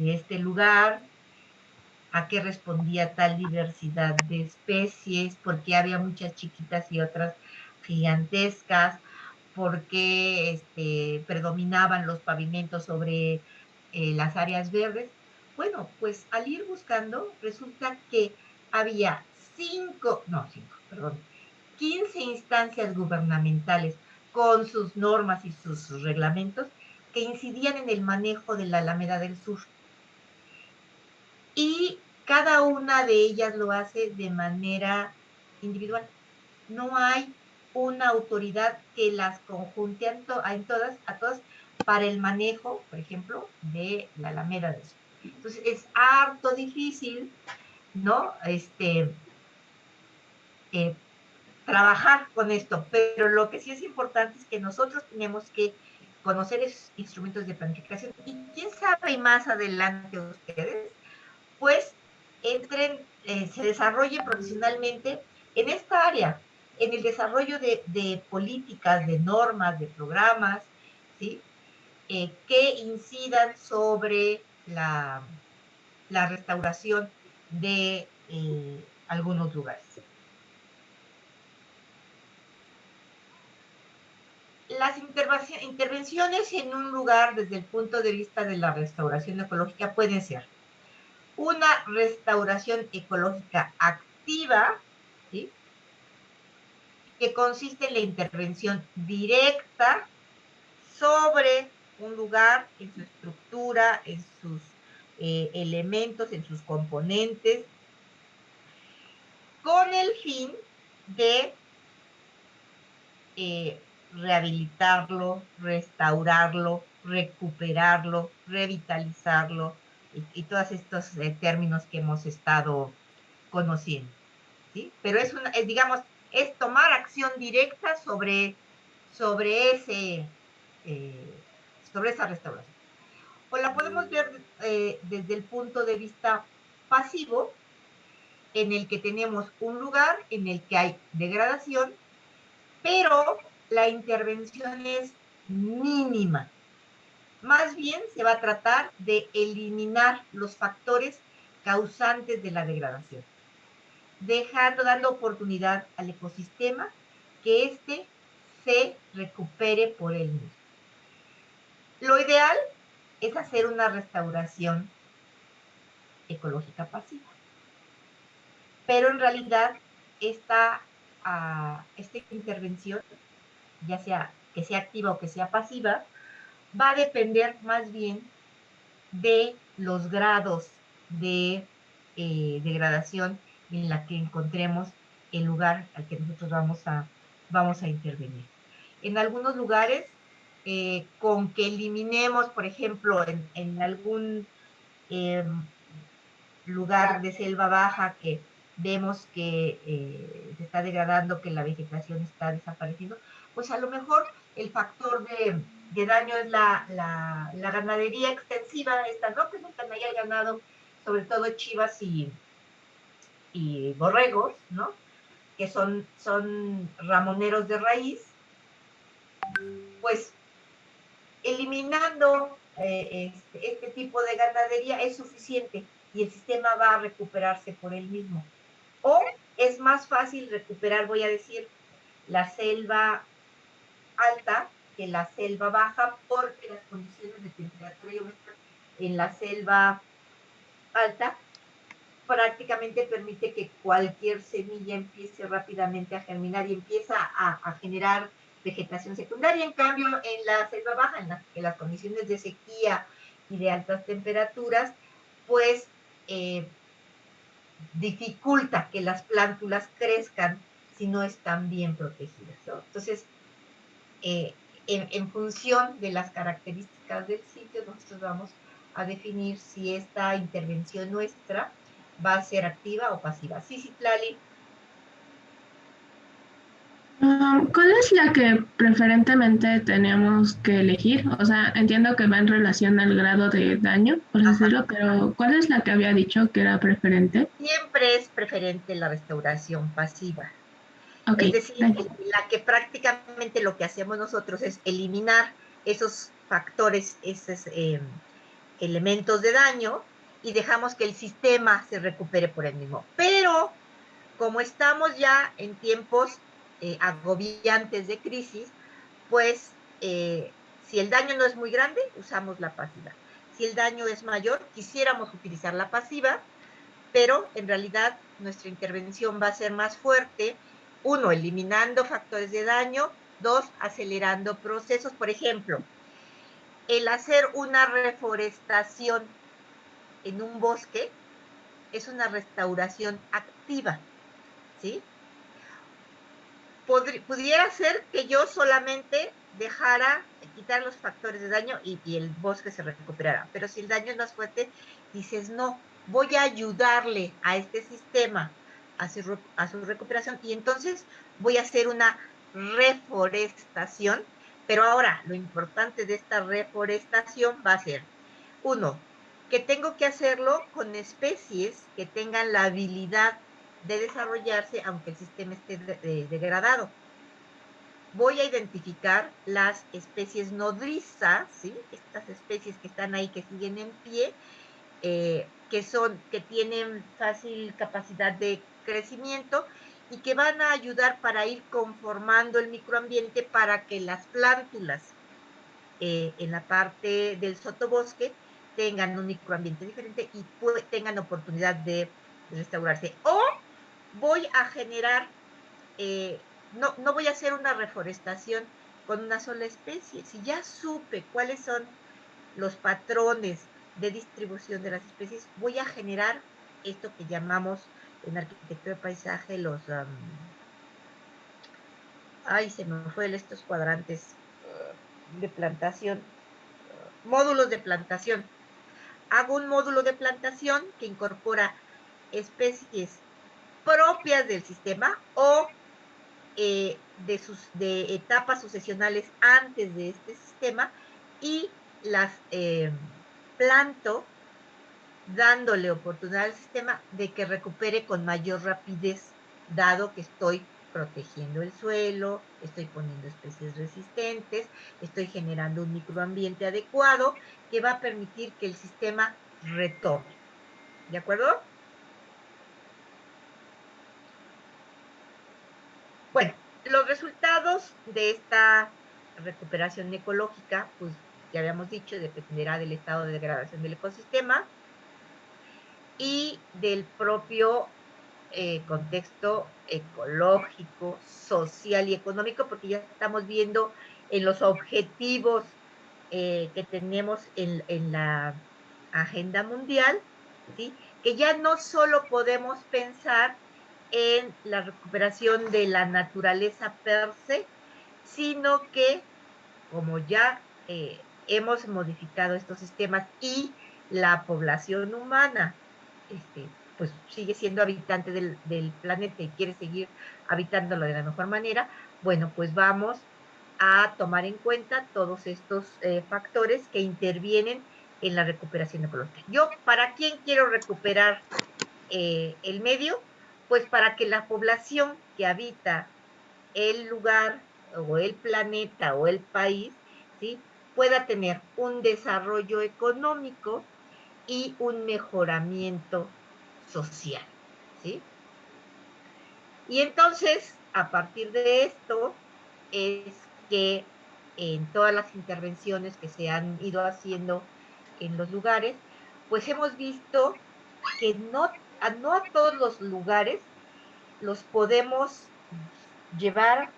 este lugar? ¿A qué respondía tal diversidad de especies? ¿Por qué había muchas chiquitas y otras gigantescas? ¿Por qué predominaban los pavimentos sobre las áreas verdes? Bueno, pues al ir buscando, resulta que había 15 instancias gubernamentales con sus normas y sus reglamentos que incidían en el manejo de la Alameda del Sur. Y cada una de ellas lo hace de manera individual. No hay una autoridad que las conjunte a todas para el manejo, por ejemplo, de la Alameda del Sur. Entonces es harto difícil, ¿no? Trabajar con esto, pero lo que sí es importante es que nosotros tenemos que conocer esos instrumentos de planificación, y quién sabe más adelante ustedes, pues se desarrollen profesionalmente en esta área, en el desarrollo de políticas, de normas, de programas, ¿sí? Que incidan sobre la restauración de algunos lugares. Las intervenciones en un lugar desde el punto de vista de la restauración ecológica pueden ser una restauración ecológica activa, ¿sí? Que consiste en la intervención directa sobre un lugar, en su estructura, en sus elementos, en sus componentes, con el fin de rehabilitarlo, restaurarlo, recuperarlo, revitalizarlo, y todos estos términos que hemos estado conociendo, ¿sí? Pero digamos, es tomar acción directa sobre esa restauración. O la podemos ver desde el punto de vista pasivo, en el que tenemos un lugar en el que hay degradación, pero la intervención es mínima. Más bien se va a tratar de eliminar los factores causantes de la degradación, dando oportunidad al ecosistema que éste se recupere por él mismo. Lo ideal es hacer una restauración ecológica pasiva, pero en realidad esta intervención, ya sea que sea activa o que sea pasiva, va a depender más bien de los grados de degradación en la que encontremos el lugar al que nosotros vamos a intervenir. En algunos lugares, con que eliminemos, por ejemplo, en algún lugar de selva baja que vemos que se está degradando, que la vegetación está desapareciendo, pues a lo mejor el factor daño es la ganadería extensiva, esta, ¿no? Que nunca me haya ganado, sobre todo chivas y borregos, ¿no? Que son ramoneros de raíz, pues eliminando este tipo de ganadería es suficiente y el sistema va a recuperarse por él mismo. O es más fácil recuperar, voy a decir, la selva alta que la selva baja, porque las condiciones de temperatura y humedad en la selva alta prácticamente permite que cualquier semilla empiece rápidamente a germinar y empieza a generar vegetación secundaria. En cambio, en la selva baja, en las condiciones de sequía y de altas temperaturas, pues dificulta que las plántulas crezcan si no están bien protegidas, ¿no? Entonces, en función de las características del sitio, nosotros vamos a definir si esta intervención nuestra va a ser activa o pasiva. Sí, Citlali. ¿Cuál es la que preferentemente tenemos que elegir? O sea, entiendo que va en relación al grado de daño, por decirlo, pero ¿cuál es la que había dicho que era preferente? Siempre es preferente la restauración pasiva. Okay, es decir, la que prácticamente lo que hacemos nosotros es eliminar esos factores, esos elementos de daño y dejamos que el sistema se recupere por él mismo. Pero como estamos ya en tiempos agobiantes de crisis, pues si el daño no es muy grande, usamos la pasiva. Si el daño es mayor, quisiéramos utilizar la pasiva, pero en realidad nuestra intervención va a ser más fuerte. Uno, eliminando factores de daño. Dos, acelerando procesos. Por ejemplo, el hacer una reforestación en un bosque es una restauración activa, ¿sí? Pudiera ser que yo solamente dejara quitar los factores de daño y el bosque se recuperara, pero si el daño es más fuerte, dices, no, voy a ayudarle a este sistema a su recuperación y entonces voy a hacer una reforestación, pero ahora lo importante de esta reforestación va a ser, uno, que tengo que hacerlo con especies que tengan la habilidad de desarrollarse aunque el sistema esté degradado. Voy a identificar las especies nodrizas, ¿sí? Estas especies que están ahí, que siguen en pie, que tienen fácil capacidad de crecimiento y que van a ayudar para ir conformando el microambiente para que las plántulas en la parte del sotobosque tengan un microambiente diferente y tengan oportunidad de restaurarse. O voy a generar, no voy a hacer una reforestación con una sola especie. Si ya supe cuáles son los patrones de distribución de las especies, voy a generar esto que llamamos en arquitectura de paisaje se me fue estos cuadrantes de plantación, módulos de plantación. Hago un módulo de plantación que incorpora especies propias del sistema o de etapas sucesionales antes de este sistema y las planto dándole oportunidad al sistema de que recupere con mayor rapidez, dado que estoy protegiendo el suelo, estoy poniendo especies resistentes, estoy generando un microambiente adecuado que va a permitir que el sistema retome. ¿De acuerdo? Bueno, los resultados de esta recuperación ecológica, pues ya habíamos dicho, dependerá del estado de degradación del ecosistema y del propio contexto ecológico, social y económico, porque ya estamos viendo en los objetivos que tenemos en la agenda mundial, ¿sí? Que ya no solo podemos pensar en la recuperación de la naturaleza per se, sino que como ya hemos modificado estos sistemas y la población humana pues sigue siendo habitante del planeta y quiere seguir habitándolo de la mejor manera, bueno, pues vamos a tomar en cuenta todos estos factores que intervienen en la recuperación ecológica. Yo, ¿para quién quiero recuperar el medio? Pues para que la población que habita el lugar o el planeta o el país, ¿sí?, pueda tener un desarrollo económico y un mejoramiento social, ¿sí? Y entonces, a partir de esto, es que en todas las intervenciones que se han ido haciendo en los lugares, pues hemos visto que no a todos los lugares los podemos llevar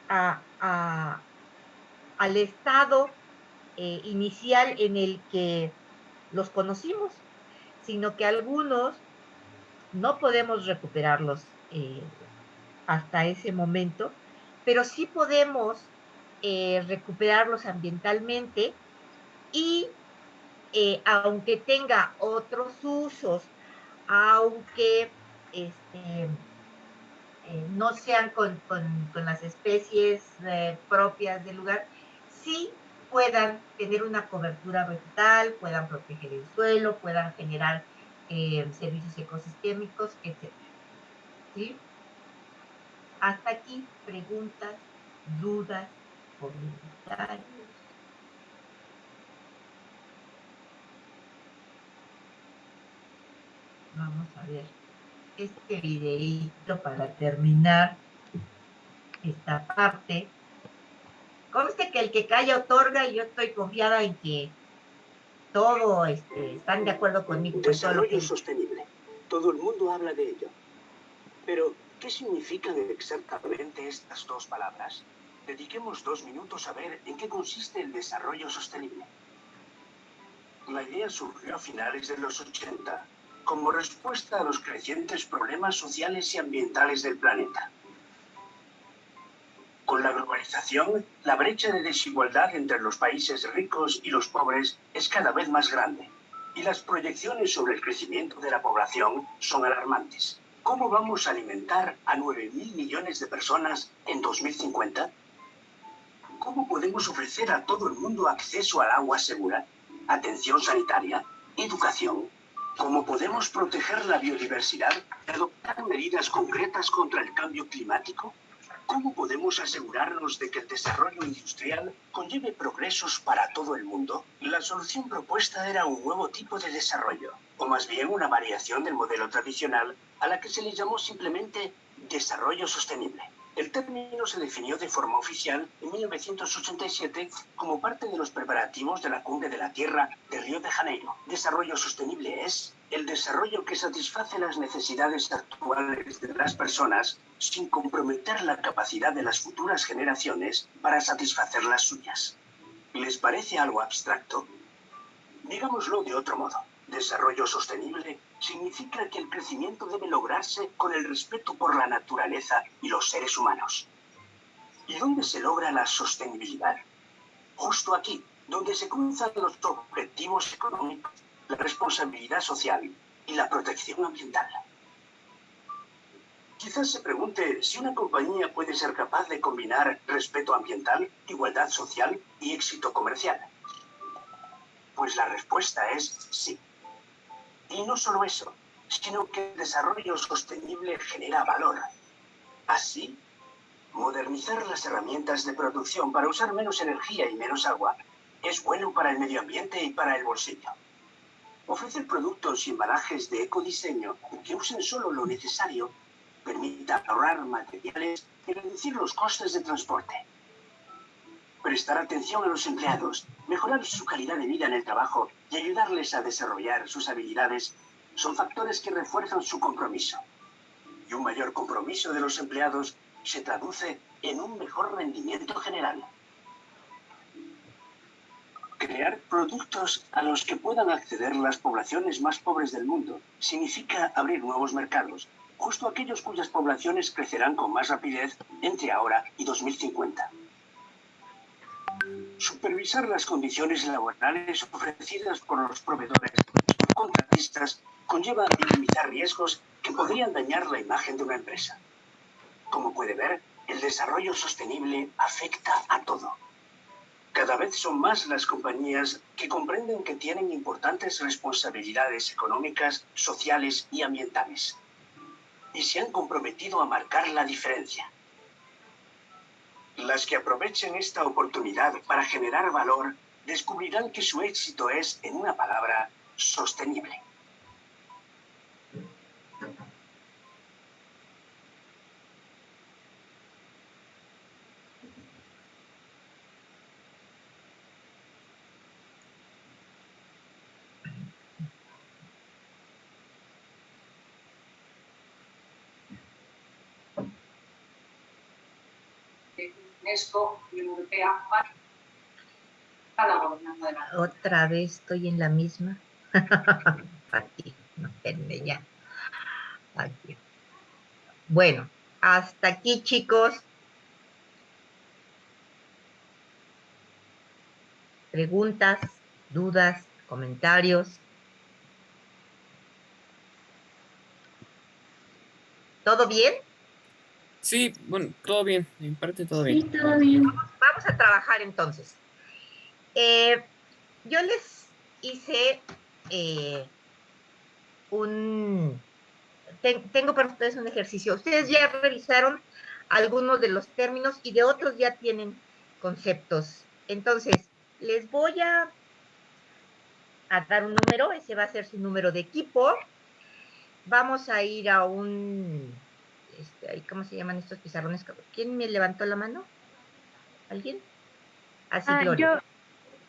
al estado inicial en el que los conocimos, sino que algunos no podemos recuperarlos hasta ese momento, pero sí podemos recuperarlos ambientalmente y aunque tenga otros usos, aunque no sean con las especies propias del lugar, sí puedan tener una cobertura vegetal, puedan proteger el suelo, puedan generar servicios ecosistémicos, etc. ¿Sí? Hasta aquí, preguntas, dudas, comentarios. Vamos a ver este videíto para terminar esta parte. Conste que el que calla otorga y yo estoy confiada en que todo están de acuerdo conmigo. Desarrollo sostenible. Todo el mundo habla de ello. Pero, ¿qué significan exactamente estas dos palabras? Dediquemos 2 minutos a ver en qué consiste el desarrollo sostenible. La idea surgió a finales de los 80, como respuesta a los crecientes problemas sociales y ambientales del planeta. Con la globalización, la brecha de desigualdad entre los países ricos y los pobres es cada vez más grande, y las proyecciones sobre el crecimiento de la población son alarmantes. ¿Cómo vamos a alimentar a 9.000 millones de personas en 2050? ¿Cómo podemos ofrecer a todo el mundo acceso al agua segura, atención sanitaria, educación? ¿Cómo podemos proteger la biodiversidad y adoptar medidas concretas contra el cambio climático? ¿Cómo podemos asegurarnos de que el desarrollo industrial conlleve progresos para todo el mundo? La solución propuesta era un nuevo tipo de desarrollo, o más bien una variación del modelo tradicional a la que se le llamó simplemente desarrollo sostenible. El término se definió de forma oficial en 1987 como parte de los preparativos de la Cumbre de la Tierra de Río de Janeiro. Desarrollo sostenible es el desarrollo que satisface las necesidades actuales de las personas sin comprometer la capacidad de las futuras generaciones para satisfacer las suyas. ¿Les parece algo abstracto? Digámoslo de otro modo. Desarrollo sostenible significa que el crecimiento debe lograrse con el respeto por la naturaleza y los seres humanos. ¿Y dónde se logra la sostenibilidad? Justo aquí, donde se cruzan los objetivos económicos, la responsabilidad social y la protección ambiental. Quizás se pregunte si una compañía puede ser capaz de combinar respeto ambiental, igualdad social y éxito comercial. Pues la respuesta es sí. Y no solo eso, sino que el desarrollo sostenible genera valor. Así, modernizar las herramientas de producción para usar menos energía y menos agua es bueno para el medio ambiente y para el bolsillo. Ofrecer productos y embalajes de ecodiseño que usen solo lo necesario permite ahorrar materiales y reducir los costes de transporte. Prestar atención a los empleados, mejorar su calidad de vida en el trabajo y ayudarles a desarrollar sus habilidades son factores que refuerzan su compromiso. Y un mayor compromiso de los empleados se traduce en un mejor rendimiento general. Crear productos a los que puedan acceder las poblaciones más pobres del mundo significa abrir nuevos mercados, justo aquellos cuyas poblaciones crecerán con más rapidez entre ahora y 2050. Supervisar las condiciones laborales ofrecidas por los proveedores y contratistas conlleva minimizar riesgos que podrían dañar la imagen de una empresa. Como puede ver, El desarrollo sostenible afecta a todo. Cada vez son más las compañías que comprenden que tienen importantes responsabilidades económicas, sociales y ambientales. Y se han comprometido a marcar la diferencia. Las que aprovechen esta oportunidad para generar valor descubrirán que su éxito es, en una palabra, sostenible. UNESCO y Unión Europea para la gobernanza de la red. Otra vez estoy en la misma. Aquí, no, espérenme ya. Aquí. Bueno, hasta aquí, chicos. Preguntas, dudas, comentarios. ¿Todo bien? Sí, bueno, todo bien, en parte todo Sí, bien. todo bien. Vamos a trabajar entonces. Yo les hice tengo para ustedes un ejercicio. Ustedes ya revisaron algunos de los términos y de otros ya tienen conceptos. Entonces, les voy a dar un número, ese va a ser su número de equipo. Vamos a ir a ¿cómo se llaman estos pizarrones? ¿Quién me levantó la mano? ¿Alguien? Así, Gloria.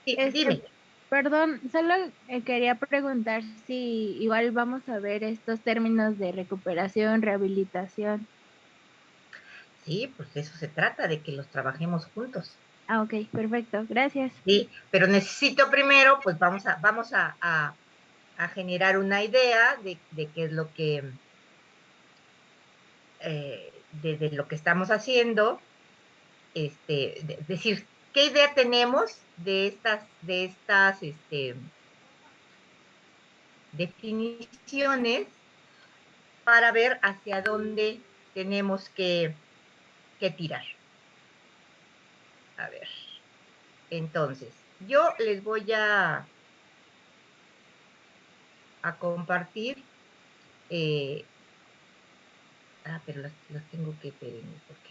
Sí, dime. Perdón, solo quería preguntar si igual vamos a ver estos términos de recuperación, rehabilitación. Sí, pues de eso se trata, de que los trabajemos juntos. Ah, ok, perfecto, gracias. Sí, pero necesito primero, pues vamos a generar una idea de qué es lo que, de lo que estamos haciendo, decir, ¿qué idea tenemos de estas definiciones para ver hacia dónde tenemos que tirar? A ver, entonces, yo les voy a compartir, pero los tengo que pedir, porque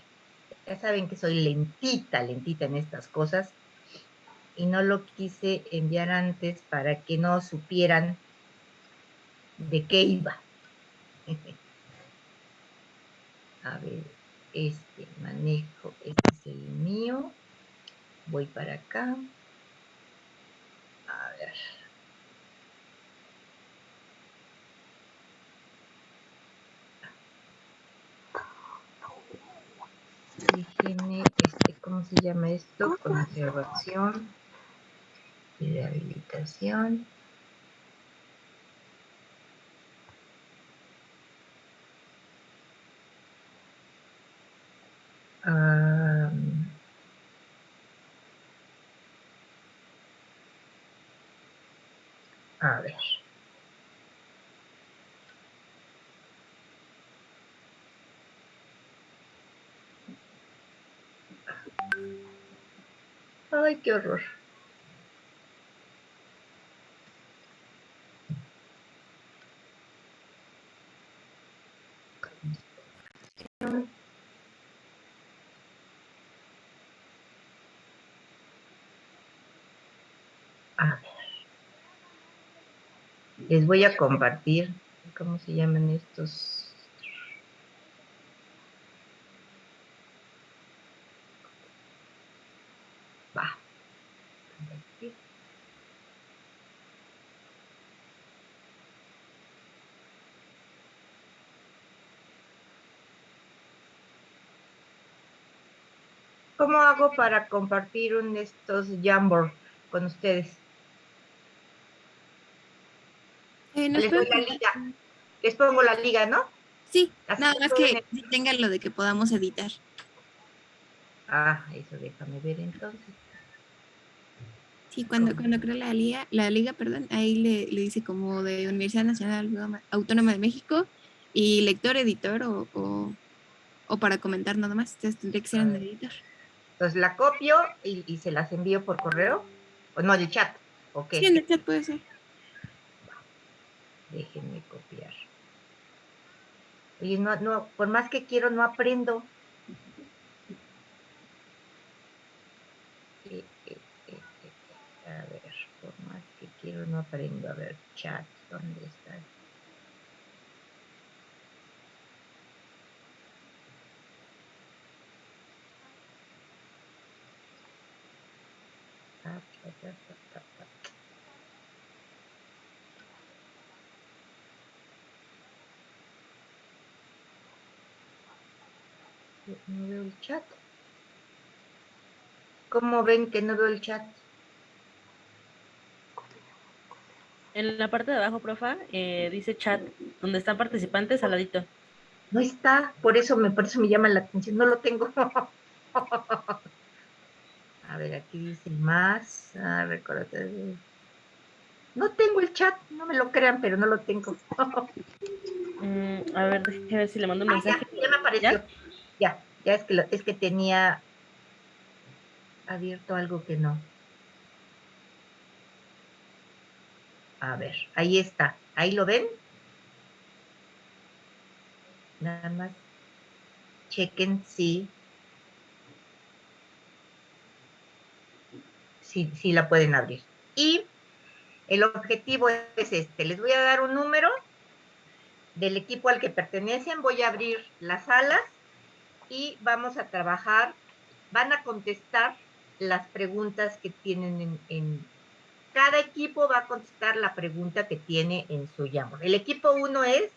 ya saben que soy lentita en estas cosas, y no lo quise enviar antes para que no supieran de qué iba. A ver, manejo, este es el mío. Voy para acá. A ver. Déjenme, ¿cómo se llama esto? Conservación y rehabilitación. A ver. Ay, qué horror. A ver. Les voy a compartir, ¿cómo se llaman estos? Va. ¿Cómo hago para compartir estos Jamboard con ustedes? Les doy la liga. Les pongo la liga, ¿no? Sí, nada más que tenga lo de que podamos editar. Eso déjame ver entonces. Sí, cuando creo la liga, ahí le dice como de Universidad Nacional Autónoma de México y lector, editor o o para comentar nada más. Entonces tendría que ser en el editor. Entonces la copio y se las envío por correo. O no, el chat. ¿O qué? Sí, en el chat puede ser. Déjenme copiar. Oye, no, por más que quiero, no aprendo. A ver, por más que quiero, no aprendo. A ver, chat, ¿dónde está? No veo el chat. ¿Cómo ven que no veo el chat? En la parte de abajo, profa, dice chat, donde están participantes al ladito. No está, por eso me llama la atención, no lo tengo. A ver, aquí dice más. Recuérdate. No tengo el chat, no me lo crean, pero no lo tengo. A ver, déjame ver si le mando un mensaje. Ya me apareció. Ya es que tenía abierto algo que no. A ver, ahí está. ¿Ahí lo ven? Nada más chequen si la pueden abrir. Y el objetivo es este. Les voy a dar un número del equipo al que pertenecen. Voy a abrir las salas y vamos a trabajar. Van a contestar las preguntas que tienen en cada equipo va a contestar la pregunta que tiene en su Jamboard. El equipo 1 es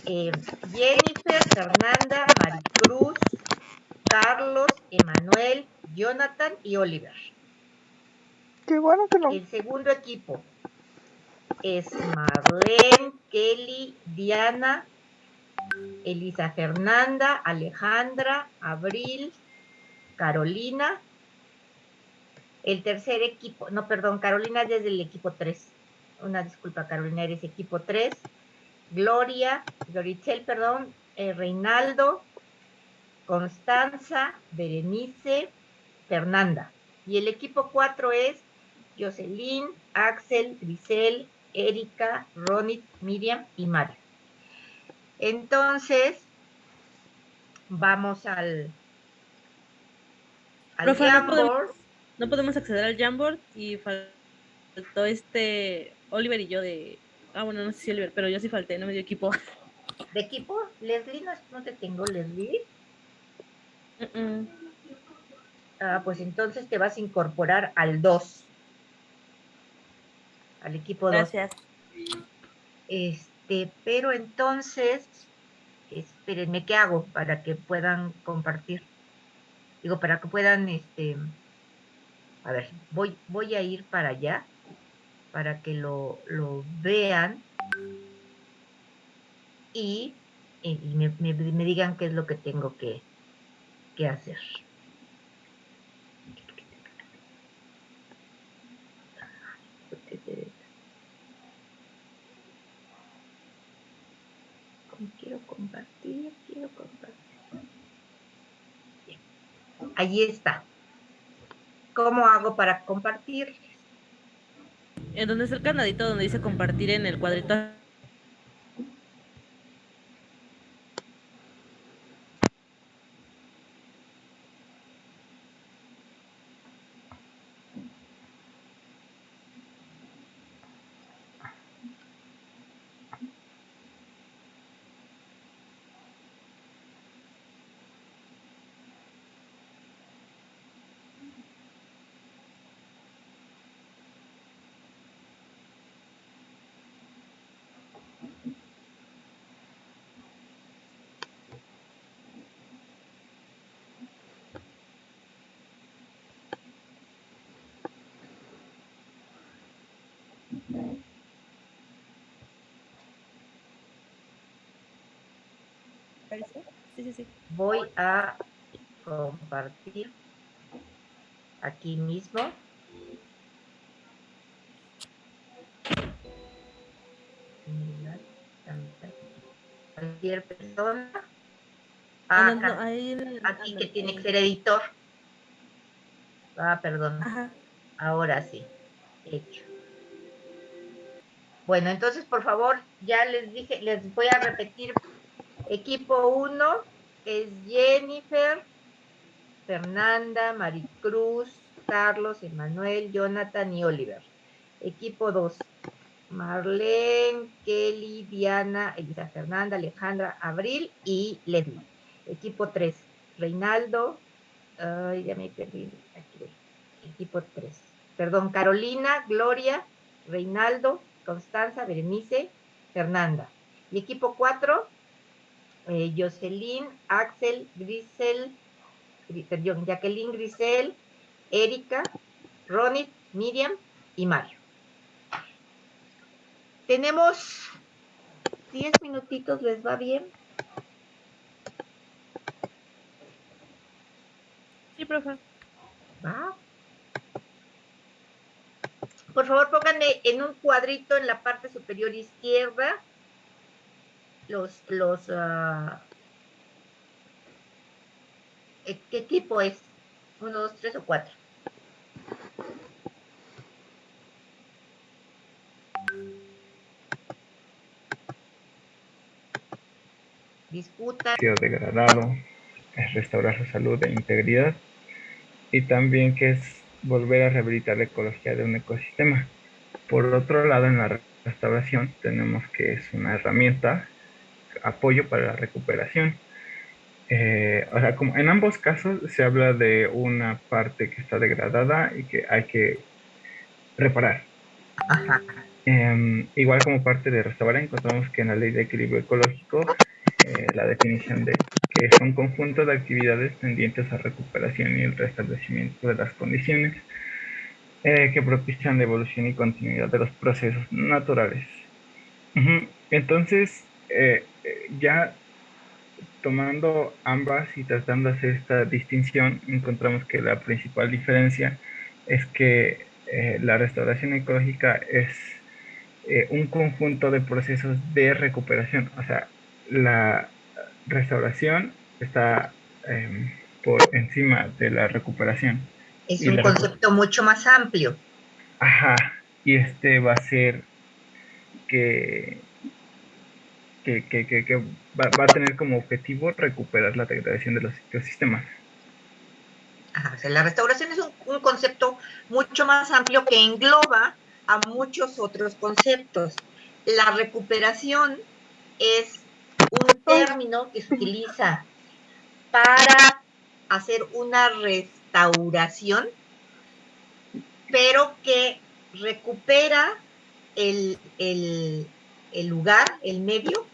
Jennifer, Fernanda, Maricruz, Carlos, Emanuel, Jonathan y Oliver. Qué bueno que no. El segundo equipo es Marlene, Kelly, Diana, Elisa Fernanda, Alejandra, Abril, Carolina. El tercer equipo, no, perdón, Carolina es desde el equipo 3. Una disculpa, Carolina, eres equipo 3. Gloritzel, perdón, Reinaldo, Constanza, Berenice, Fernanda. Y el equipo 4 es Jocelyn, Axel, Grisel, Erika, Ronit, Miriam y Mario. Entonces, vamos al Jamboard. No podemos acceder al Jamboard y faltó Oliver y yo de... bueno, no sé si Oliver, pero yo sí falté, no me dio equipo. ¿De equipo? Leslie, no te tengo, Leslie. Pues entonces te vas a incorporar al 2. Al equipo 2. Gracias. Pero entonces, espérenme, ¿qué hago para que puedan compartir? Digo, para que puedan, a ver, voy a ir para allá, para que lo vean y me digan qué es lo que tengo que hacer. Quiero compartir. Bien. Ahí está. ¿Cómo hago para compartir? En donde está el candadito donde dice compartir en el cuadrito. Sí. Voy a compartir aquí mismo. Cualquier persona Ah, no, ahí aquí que tiene que ser editor. Ah, perdón. Ajá. Ahora sí. Hecho. Bueno, entonces, por favor, ya les dije, les voy a repetir. Equipo 1 es Jennifer, Fernanda, Maricruz, Carlos, Emanuel, Jonathan y Oliver. Equipo 2, Marlene, Kelly, Diana, Elisa Fernanda, Alejandra, Abril y Leslie. Equipo 3, Reinaldo, ya me perdí, aquí voy. Equipo 3, perdón, Carolina, Gloria, Reinaldo, Constanza, Berenice, Fernanda. Y equipo 4, Jocelyn, Axel, Grisel, perdón, Jacqueline, Grisel, Erika, Ronit, Miriam y Mario. Tenemos 10 minutitos, ¿les va bien? Sí, profe. ¿Va? Por favor, pónganme en un cuadrito en la parte superior izquierda ¿qué tipo es? 1, 2, 3 o 4. Disputan. Degradado, es restaurar su salud e integridad, y también que es volver a rehabilitar la ecología de un ecosistema. Por otro lado, en la restauración tenemos que es una herramienta, apoyo para la recuperación. O sea, como en ambos casos se habla de una parte que está degradada y que hay que reparar. Ajá. Igual como parte de restaurar, encontramos que en la ley de equilibrio ecológico la definición de que es un conjunto de actividades tendientes a recuperación y el restablecimiento de las condiciones que propician la evolución y continuidad de los procesos naturales. Entonces, ya tomando ambas y tratando de hacer esta distinción, encontramos que la principal diferencia es que la restauración ecológica es un conjunto de procesos de recuperación. O sea, la restauración está por encima de la recuperación. Es un concepto mucho más amplio. Ajá, y este va a ser que va a tener como objetivo recuperar la degradación de los ecosistemas. Ajá, o sea, la restauración es un concepto mucho más amplio que engloba a muchos otros conceptos. La recuperación es un término que se utiliza para hacer una restauración, pero que recupera el lugar, el medio,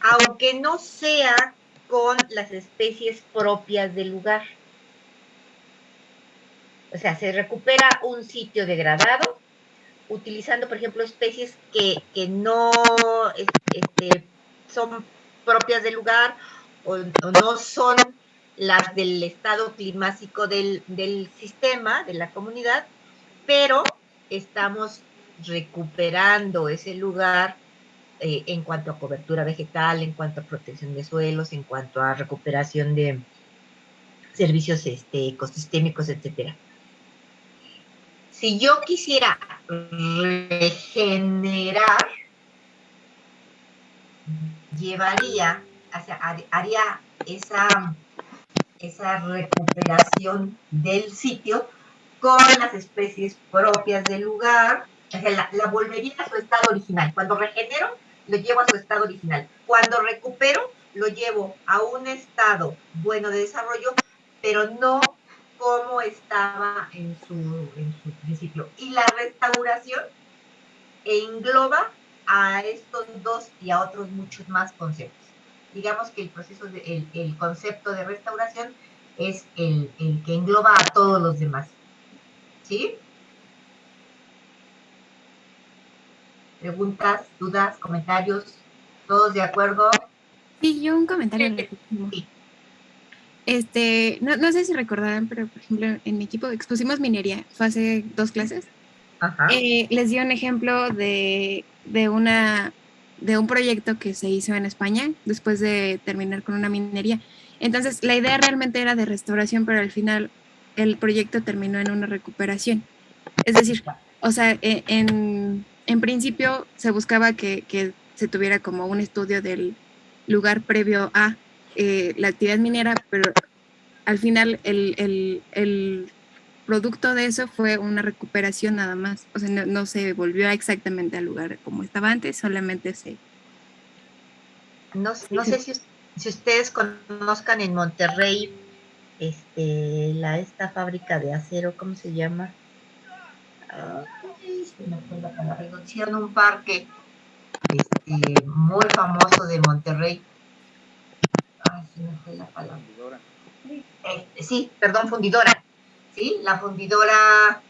aunque no sea con las especies propias del lugar. O sea, se recupera un sitio degradado utilizando, por ejemplo, especies que no son propias del lugar o no son las del estado climático del sistema, de la comunidad, pero estamos recuperando ese lugar en cuanto a cobertura vegetal, en cuanto a protección de suelos, en cuanto a recuperación de servicios ecosistémicos, etcétera. Si yo quisiera regenerar, haría esa recuperación del sitio con las especies propias del lugar, o sea, la volvería a su estado original. Cuando regenero, lo llevo a su estado original. Cuando recupero, lo llevo a un estado bueno de desarrollo, pero no como estaba en su principio. Y la restauración engloba a estos dos y a otros muchos más conceptos. Digamos que el proceso, el concepto de restauración es el que engloba a todos los demás. ¿Sí? ¿Preguntas, dudas, comentarios? ¿Todos de acuerdo? Sí, yo un comentario. Sí. No sé si recordarán, pero por ejemplo, en mi equipo expusimos minería, fue hace 2 clases. Ajá. Les di un ejemplo de una de un proyecto que se hizo en España después de terminar con una minería. Entonces, la idea realmente era de restauración, pero al final el proyecto terminó en una recuperación. Es decir, o sea, en principio se buscaba que se tuviera como un estudio del lugar previo a la actividad minera, pero al final el producto de eso fue una recuperación nada más. O sea, no se volvió exactamente al lugar como estaba antes, solamente se... No sé si ustedes conozcan en Monterrey esta fábrica de acero, ¿cómo se llama? Se me fue la palabra. Hicieron un parque muy famoso de Monterrey. Se me fue la palabra. Sí, perdón, fundidora. Sí, la fundidora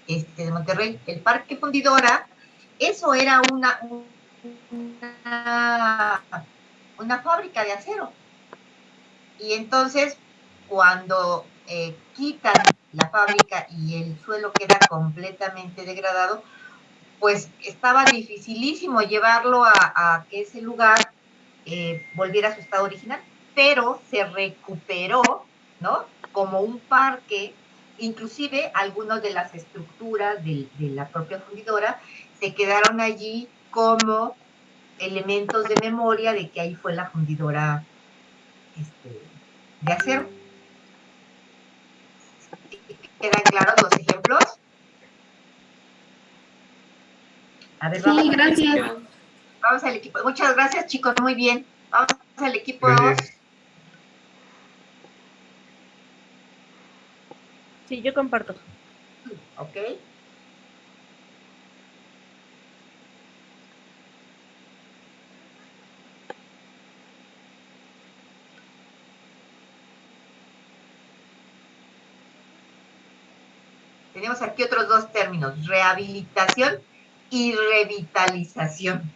de Monterrey. El parque fundidora, eso era una fábrica de acero. Y entonces, cuando quitan la fábrica y el suelo queda completamente degradado, pues estaba dificilísimo llevarlo a que ese lugar volviera a su estado original, pero se recuperó, ¿no? Como un parque, inclusive algunas de las estructuras de la propia fundidora se quedaron allí como elementos de memoria de que ahí fue la fundidora de acero. ¿Quedan claros los ejemplos? A ver, sí, gracias. Vamos al equipo. Muchas gracias, chicos, muy bien. Vamos al equipo 2. Sí, yo comparto. Ok. Tenemos aquí otros dos términos, rehabilitación y revitalización.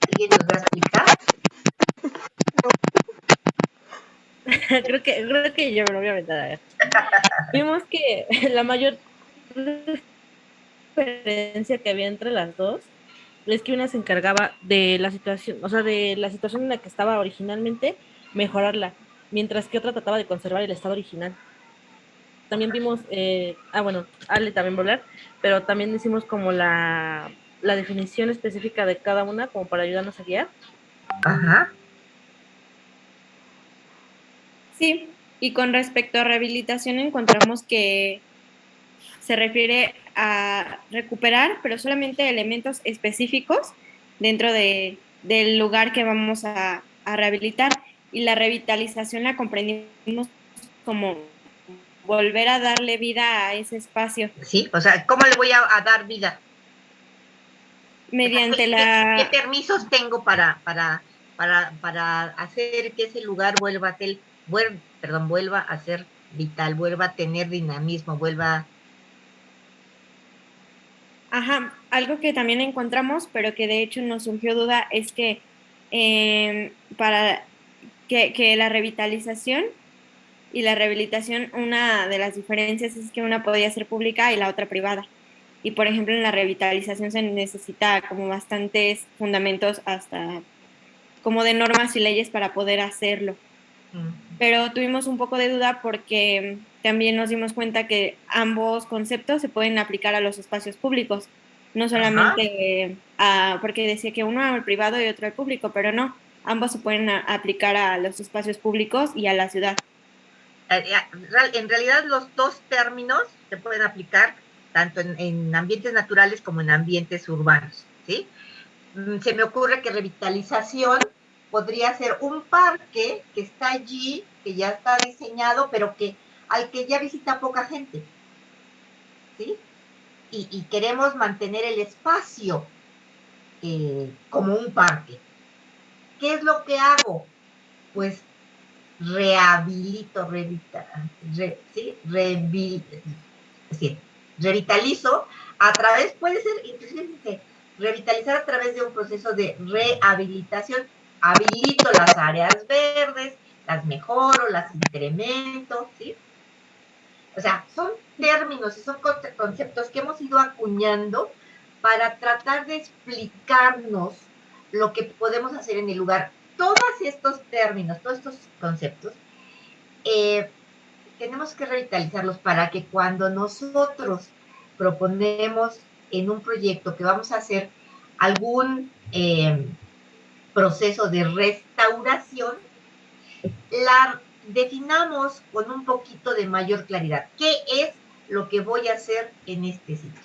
¿Alguien nos va a explicar? creo que yo me lo voy a aventar a ver. Vimos que la mayor diferencia que había entre las dos es que una se encargaba de la situación, o sea, de la situación en la que estaba originalmente, mejorarla, mientras que otra trataba de conservar el estado original. También vimos, bueno, Ale también va a hablar, pero también hicimos como la definición específica de cada una, como para ayudarnos a guiar. Ajá. Sí, y con respecto a rehabilitación encontramos que se refiere a recuperar, pero solamente elementos específicos dentro del lugar que vamos a rehabilitar. Y la revitalización la comprendimos como volver a darle vida a ese espacio. Sí, o sea, ¿cómo le voy a dar vida? Mediante ¿Qué permisos tengo para hacer que ese lugar vuelva a ser vital, vuelva a tener dinamismo, Ajá, algo que también encontramos, pero que de hecho nos surgió duda, es que para que la revitalización y la rehabilitación, una de las diferencias es que una podía ser pública y la otra privada. Y por ejemplo, en la revitalización se necesita como bastantes fundamentos hasta como de normas y leyes para poder hacerlo. Pero tuvimos un poco de duda porque también nos dimos cuenta que ambos conceptos se pueden aplicar a los espacios públicos, no solamente porque decía que uno al privado y otro al público, pero no, ambos se pueden aplicar a los espacios públicos y a la ciudad. En realidad los dos términos se pueden aplicar tanto en ambientes naturales como en ambientes urbanos, ¿sí? Se me ocurre que revitalización podría ser un parque que está allí, que ya está diseñado, pero al que ya visita poca gente, ¿sí? Y queremos mantener el espacio como un parque. ¿Qué es lo que hago? Pues revitalizo a través, puede ser inclusive revitalizar a través de un proceso de rehabilitación, habilito las áreas verdes, las mejoro, las incremento, ¿sí? O sea, son términos y son conceptos que hemos ido acuñando para tratar de explicarnos lo que podemos hacer en el lugar. Todos estos términos, todos estos conceptos, tenemos que revitalizarlos para que cuando nosotros proponemos en un proyecto que vamos a hacer algún proceso de restauración, la definamos con un poquito de mayor claridad. ¿Qué es lo que voy a hacer en este sitio?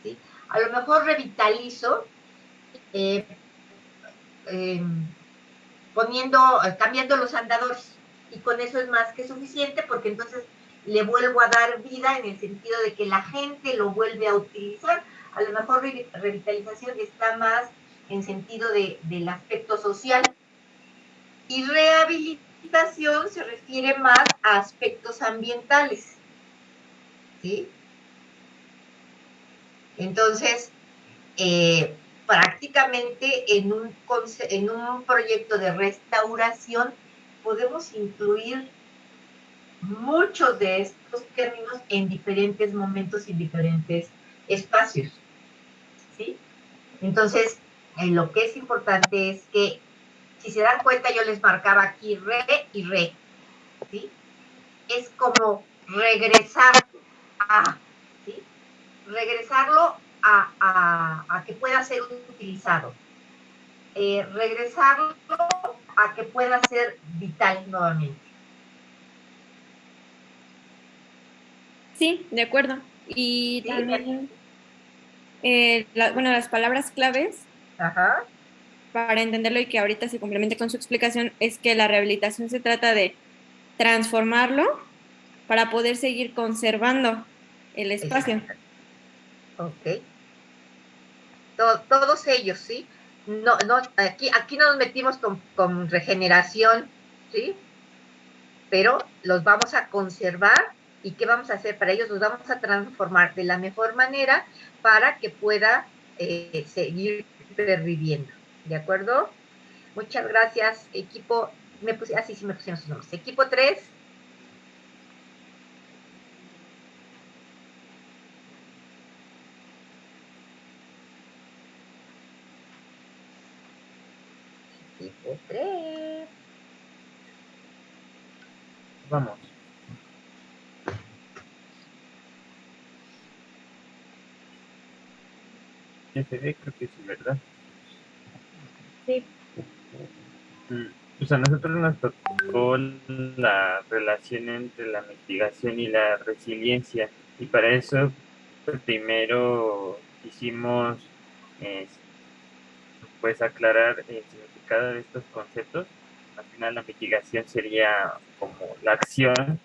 ¿Sí? A lo mejor revitalizo cambiando los andadores, y con eso es más que suficiente, porque entonces le vuelvo a dar vida en el sentido de que la gente lo vuelve a utilizar. A lo mejor revitalización está más en sentido del aspecto social, y rehabilitación se refiere más a aspectos ambientales, ¿sí? Entonces, prácticamente en un proyecto de restauración podemos incluir muchos de estos términos en diferentes momentos y en diferentes espacios, ¿sí? Entonces, lo que es importante es que, si se dan cuenta, yo les marcaba aquí re y re, ¿sí? Es como regresar a, ¿sí? Regresarlo a que pueda ser utilizado. Regresarlo a que pueda ser vital nuevamente. Sí, de acuerdo. Y ¿Sí? también, las palabras claves para entenderlo y que ahorita se complemente con su explicación es que la rehabilitación se trata de transformarlo para poder seguir conservando el espacio. Ok. Todos ellos, ¿sí? No, aquí no nos metimos con regeneración, ¿sí? Pero los vamos a conservar. ¿Y qué vamos a hacer para ellos? Los vamos a transformar de la mejor manera para que pueda seguir perviviendo. ¿De acuerdo? Muchas gracias, equipo. Sí me pusieron sus nombres. Equipo 3. Equipo 3. Vamos. SD creo que sí, ¿verdad? Sí. Pues a nosotros nos tocó la relación entre la mitigación y la resiliencia, y para eso primero quisimos pues aclarar el significado de estos conceptos. Al final la mitigación sería como la acción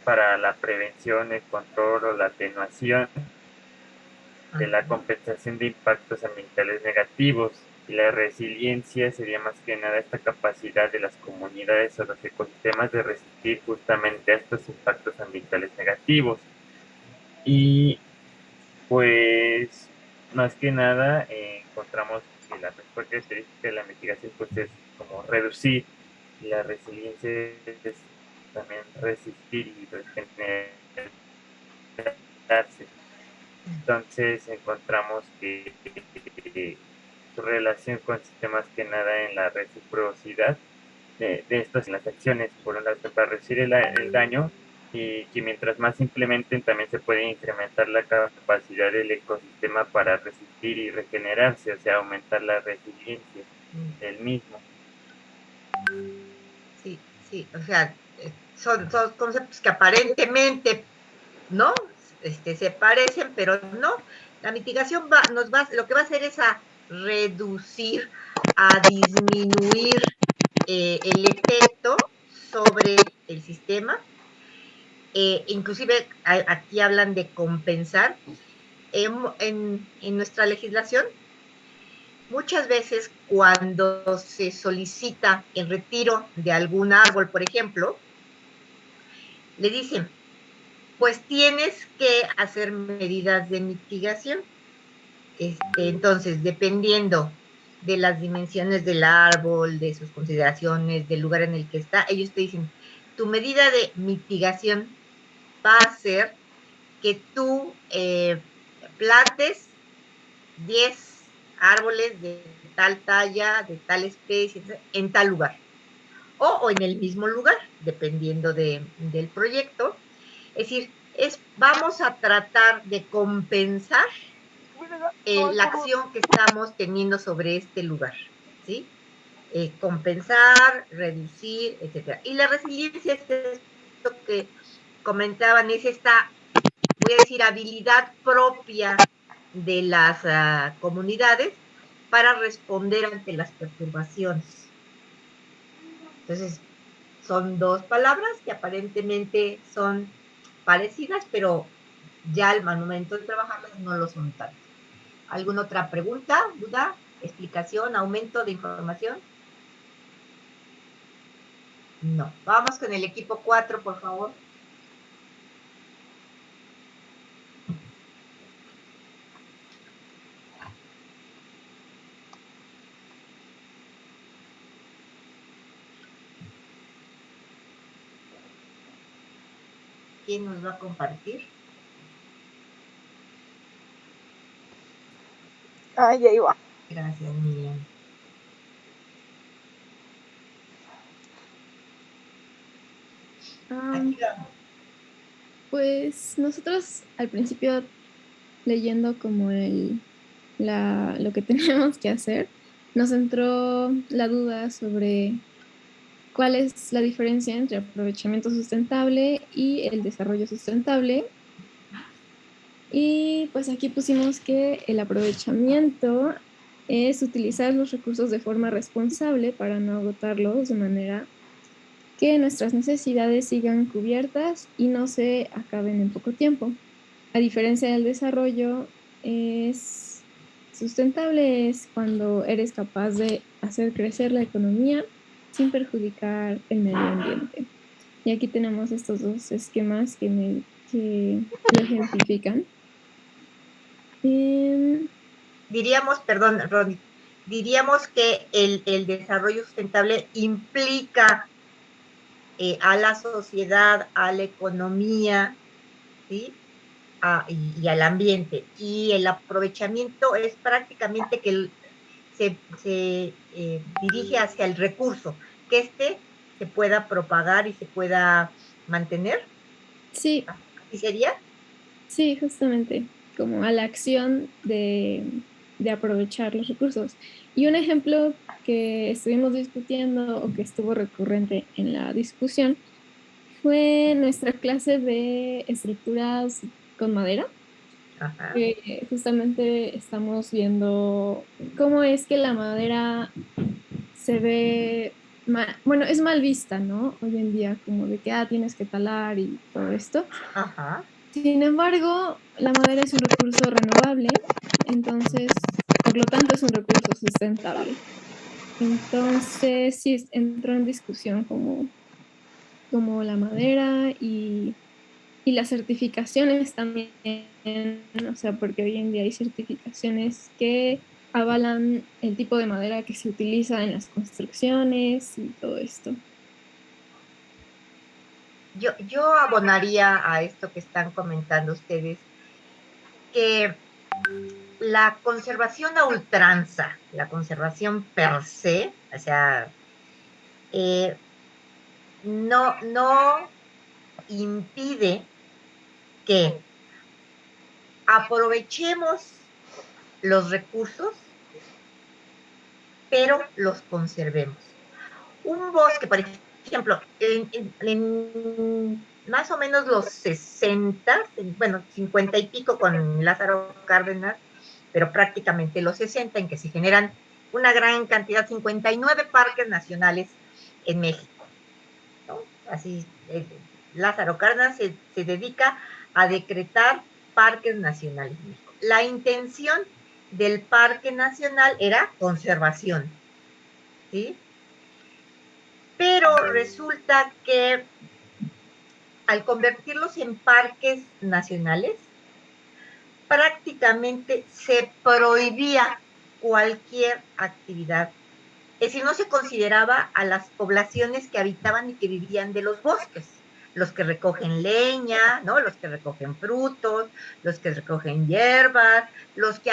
para la prevención, el control o la atenuación de la compensación de impactos ambientales negativos, y la resiliencia sería más que nada esta capacidad de las comunidades o los ecosistemas de resistir justamente a estos impactos ambientales negativos. Y pues más que nada encontramos que la principal característica de la mitigación pues es como reducir, y la resiliencia es también resistir y regenerarse. Entonces encontramos que su relación consiste más que nada en la reciprocidad de estas en las acciones, por un lado para reducir el daño, y que mientras más se implementen también se puede incrementar la capacidad del ecosistema para resistir y regenerarse, o sea, aumentar la resiliencia del mismo. Sí, o sea, son conceptos que aparentemente, ¿no? Se parecen, pero no. La mitigación lo que va a hacer es a reducir, a disminuir el efecto sobre el sistema. Inclusive aquí hablan de compensar. En nuestra legislación, muchas veces cuando se solicita el retiro de algún árbol, por ejemplo, le dicen, pues tienes que hacer medidas de mitigación. Entonces, dependiendo de las dimensiones del árbol, de sus consideraciones, del lugar en el que está, ellos te dicen, tu medida de mitigación va a ser que tú plantes 10 árboles de tal talla, de tal especie, en tal lugar. O en el mismo lugar, dependiendo del proyecto. Es decir, vamos a tratar de compensar la acción que estamos teniendo sobre este lugar, ¿sí? Compensar, reducir, etcétera. Y la resiliencia es esto que comentaban, es esta, voy a decir, habilidad propia de las comunidades para responder ante las perturbaciones. Entonces, son dos palabras que aparentemente son parecidas, pero ya al momento de trabajarlas no lo son tanto. ¿Alguna otra pregunta, duda, explicación, aumento de información? No. Vamos con el equipo 4, por favor. ¿Quién nos va a compartir? Ya iba. Gracias, Miriam. Pues nosotros al principio leyendo como lo que teníamos que hacer, nos entró la duda sobre cuál es la diferencia entre aprovechamiento sustentable y el desarrollo sustentable. Y pues aquí pusimos que el aprovechamiento es utilizar los recursos de forma responsable para no agotarlos de manera que nuestras necesidades sigan cubiertas y no se acaben en poco tiempo. A diferencia del desarrollo, es sustentable es cuando eres capaz de hacer crecer la economía sin perjudicar el medio ambiente. Y aquí tenemos estos dos esquemas que lo ejemplifican. Diríamos, perdón, Ronnie, diríamos que el desarrollo sustentable implica a la sociedad, a la economía, ¿sí? Y al ambiente. Y el aprovechamiento es prácticamente que se dirige hacia el recurso, que este se pueda propagar y se pueda mantener. Sí. ¿Así sería? Sí, justamente, como a la acción de aprovechar los recursos. Y un ejemplo que estuvimos discutiendo o que estuvo recurrente en la discusión fue nuestra clase de estructuras con madera. Ajá. Justamente estamos viendo cómo es que la madera se ve, bueno, es mal vista, ¿no? Hoy en día, como de que tienes que talar y todo esto. Ajá. Sin embargo, la madera es un recurso renovable, entonces, por lo tanto, es un recurso sustentable. Entonces, sí, entró en discusión como la madera y las certificaciones también, o sea, porque hoy en día hay certificaciones que avalan el tipo de madera que se utiliza en las construcciones y todo esto. Yo abonaría a esto que están comentando ustedes, que la conservación a ultranza, la conservación per se, o sea, no impide que aprovechemos los recursos, pero los conservemos. Un bosque, por ejemplo, en más o menos los 60, bueno, 50 y pico con Lázaro Cárdenas, pero prácticamente los 60, en que se generan una gran cantidad, 59 parques nacionales en México, ¿no? Así, Lázaro Cárdenas se dedica a decretar parques nacionales en México. La intención del parque nacional era conservación, ¿sí? Pero resulta que al convertirlos en parques nacionales, prácticamente se prohibía cualquier actividad. Es decir, no se consideraba a las poblaciones que habitaban y que vivían de los bosques, los que recogen leña, ¿no? Los que recogen frutos, los que recogen hierbas, los que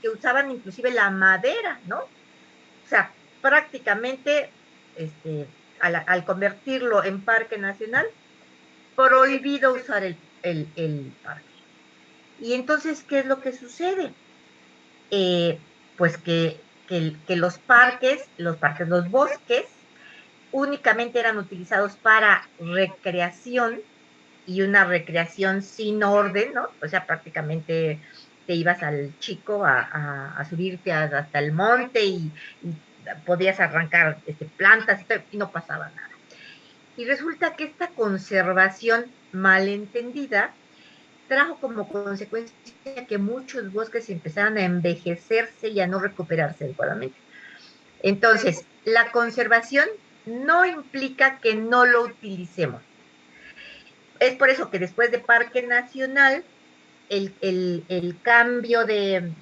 usaban inclusive la madera, ¿no? O sea, prácticamente, al convertirlo en parque nacional, prohibido usar el parque. Y entonces, ¿qué es lo que sucede? Pues que los bosques, únicamente eran utilizados para recreación, y una recreación sin orden, ¿no? O sea, prácticamente te ibas al Chico a subirte hasta el monte y podías arrancar plantas y no pasaba nada. Y resulta que esta conservación malentendida trajo como consecuencia que muchos bosques empezaran a envejecerse y a no recuperarse adecuadamente. Entonces, la conservación no implica que no lo utilicemos. Es por eso que después de Parque Nacional, el cambio de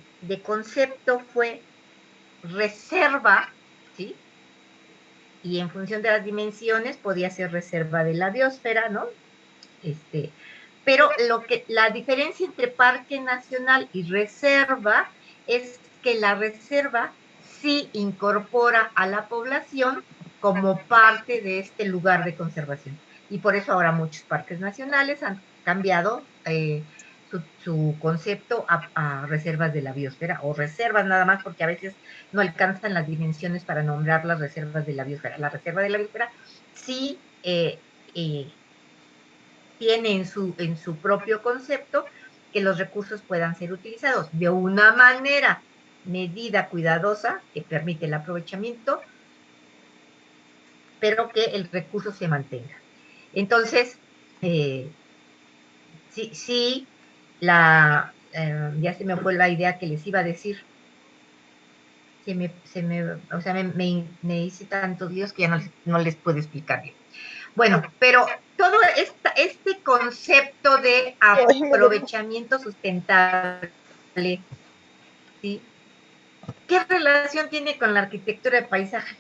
concepto fue reserva, ¿sí? Y en función de las dimensiones podía ser reserva de la biosfera, ¿no? Pero la diferencia entre Parque Nacional y reserva es que la reserva sí incorpora a la población como parte de este lugar de conservación. Y por eso ahora muchos parques nacionales han cambiado su concepto a reservas de la biosfera, o reservas nada más, porque a veces no alcanzan las dimensiones para nombrar las reservas de la biosfera. La reserva de la biosfera sí tiene en su propio concepto que los recursos puedan ser utilizados de una manera medida, cuidadosa, que permite el aprovechamiento, pero que el recurso se mantenga. Entonces, sí, ya se me fue la idea que les iba a decir. O sea, me hice tantos líos que ya no les puedo explicar bien. Bueno, pero todo este concepto de aprovechamiento sustentable, ¿sí? ¿Qué relación tiene con la arquitectura de paisaje?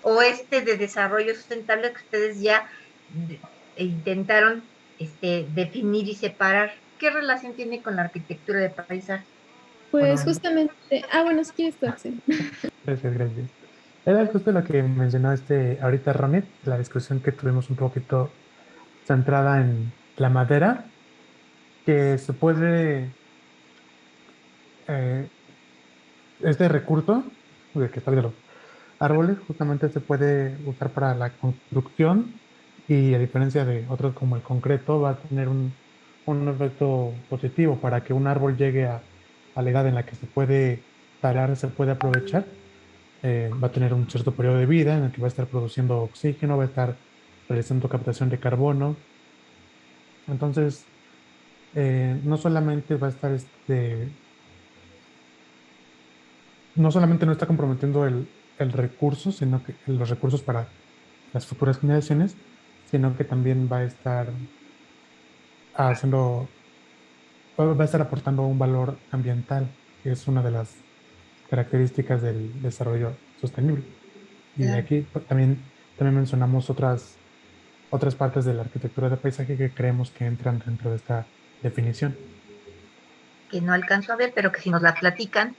O de desarrollo sustentable que ustedes ya intentaron definir y separar. ¿Qué relación tiene con la arquitectura de paisaje? Pues justamente, bueno, si quieres tú, Axel. Gracias. Era justo lo que mencionó ahorita Ronit, la discusión que tuvimos un poquito centrada en la madera, que se puede, este recurso de que sale de los árboles, justamente se puede usar para la construcción, y a diferencia de otros como el concreto, va a tener un efecto positivo para que un árbol llegue a la edad en la que se puede talar, se puede aprovechar. Va a tener un cierto periodo de vida en el que va a estar produciendo oxígeno, va a estar realizando captación de carbono. Entonces, no solamente va a estar no solamente no está comprometiendo el recurso, sino que los recursos para las futuras generaciones, sino que también va a estar aportando un valor ambiental, que es una de las características del desarrollo sostenible. Y de aquí también mencionamos otras partes de la arquitectura de paisaje que creemos que entran dentro de esta definición. Que no alcanzo a ver, pero que si nos la platican.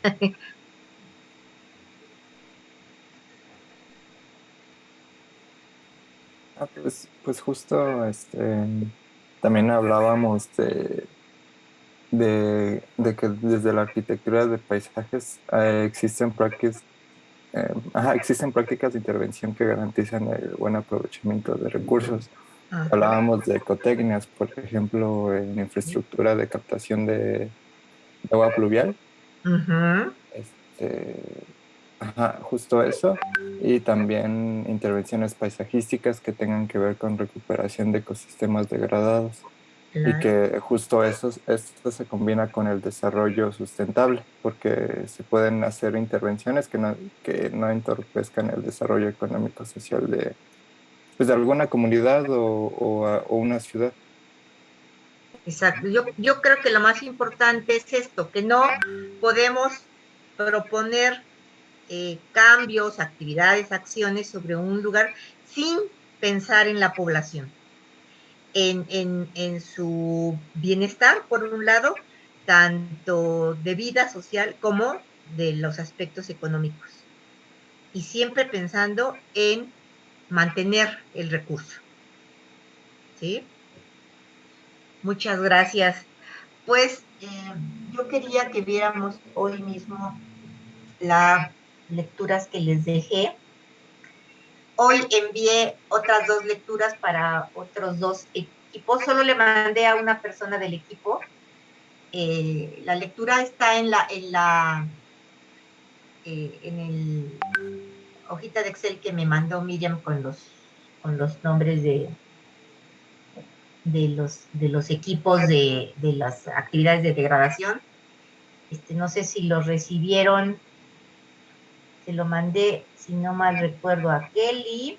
Pues justo también hablábamos de que desde la arquitectura de paisajes existen prácticas de intervención que garantizan el buen aprovechamiento de recursos. Hablábamos de ecotecnias, por ejemplo, en infraestructura de captación de agua pluvial. Justo eso. Y también intervenciones paisajísticas que tengan que ver con recuperación de ecosistemas degradados. Y que justo esto se combina con el desarrollo sustentable, porque se pueden hacer intervenciones que no entorpezcan el desarrollo económico social de alguna comunidad o una ciudad. Exacto. Yo creo que lo más importante es esto, que no podemos proponer cambios, actividades, acciones sobre un lugar sin pensar en la población, en su bienestar, por un lado, tanto de vida social como de los aspectos económicos. Y siempre pensando en mantener el recurso. ¿Sí? Muchas gracias. Pues yo quería que viéramos hoy mismo las lecturas que les dejé. Hoy envié otras 2 lecturas para otros 2 equipos. Solo le mandé a una persona del equipo. La lectura está en el hojita de Excel que me mandó Miriam con los nombres de los equipos de las actividades de degradación. No sé si los recibieron. Se lo mandé, si no mal recuerdo, a Kelly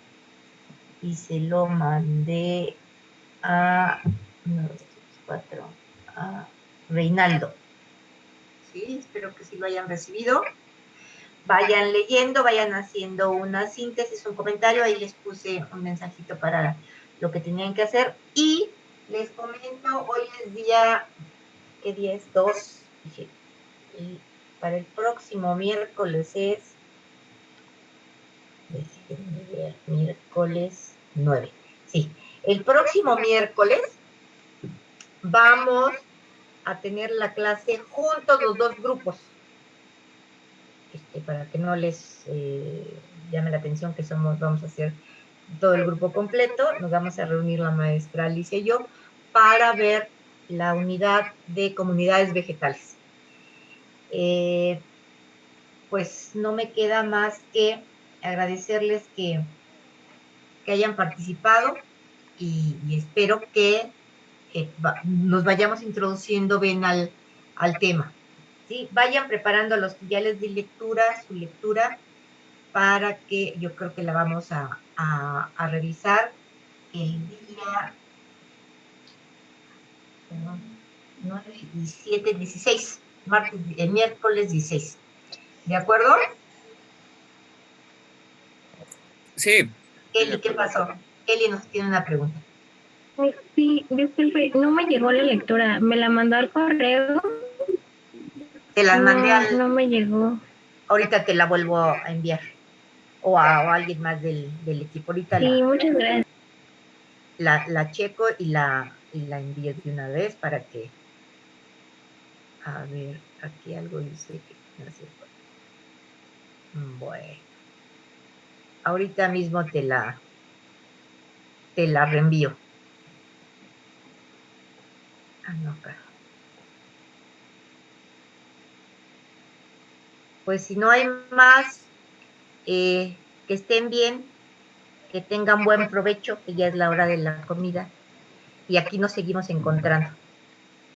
y se lo mandé a Reinaldo. Sí, espero que sí lo hayan recibido. Vayan leyendo, vayan haciendo una síntesis, un comentario. Ahí les puse un mensajito para lo que tenían que hacer. Y les comento, hoy es día, ¿qué día es? 2. Y para el próximo miércoles es, miércoles 9. Sí, el próximo miércoles vamos a tener la clase juntos los 2 grupos. Para que no les llame la atención que vamos a hacer todo el grupo completo, nos vamos a reunir la maestra Alicia y yo para ver la unidad de comunidades vegetales. Pues no me queda más que agradecerles que hayan participado y espero que nos vayamos introduciendo bien al tema. ¿Sí? Vayan preparando los que ya les di su lectura, para que yo creo que la vamos a revisar el día 17, 16, miércoles 16. ¿De acuerdo? Sí. Kelly, ¿qué pasó? Kelly nos tiene una pregunta. Sí, disculpe, no me llegó la lectura. ¿Me la mandó al correo? Te la mandé no me llegó. Ahorita te la vuelvo a enviar. O a alguien más del equipo. Ahorita sí, muchas gracias. La checo y la envío de una vez para que... A ver, aquí algo dice que... No sé. Bueno. Ahorita mismo te la reenvío. No, claro. Pues si no hay más, que estén bien, que tengan buen provecho, que ya es la hora de la comida. Y aquí nos seguimos encontrando.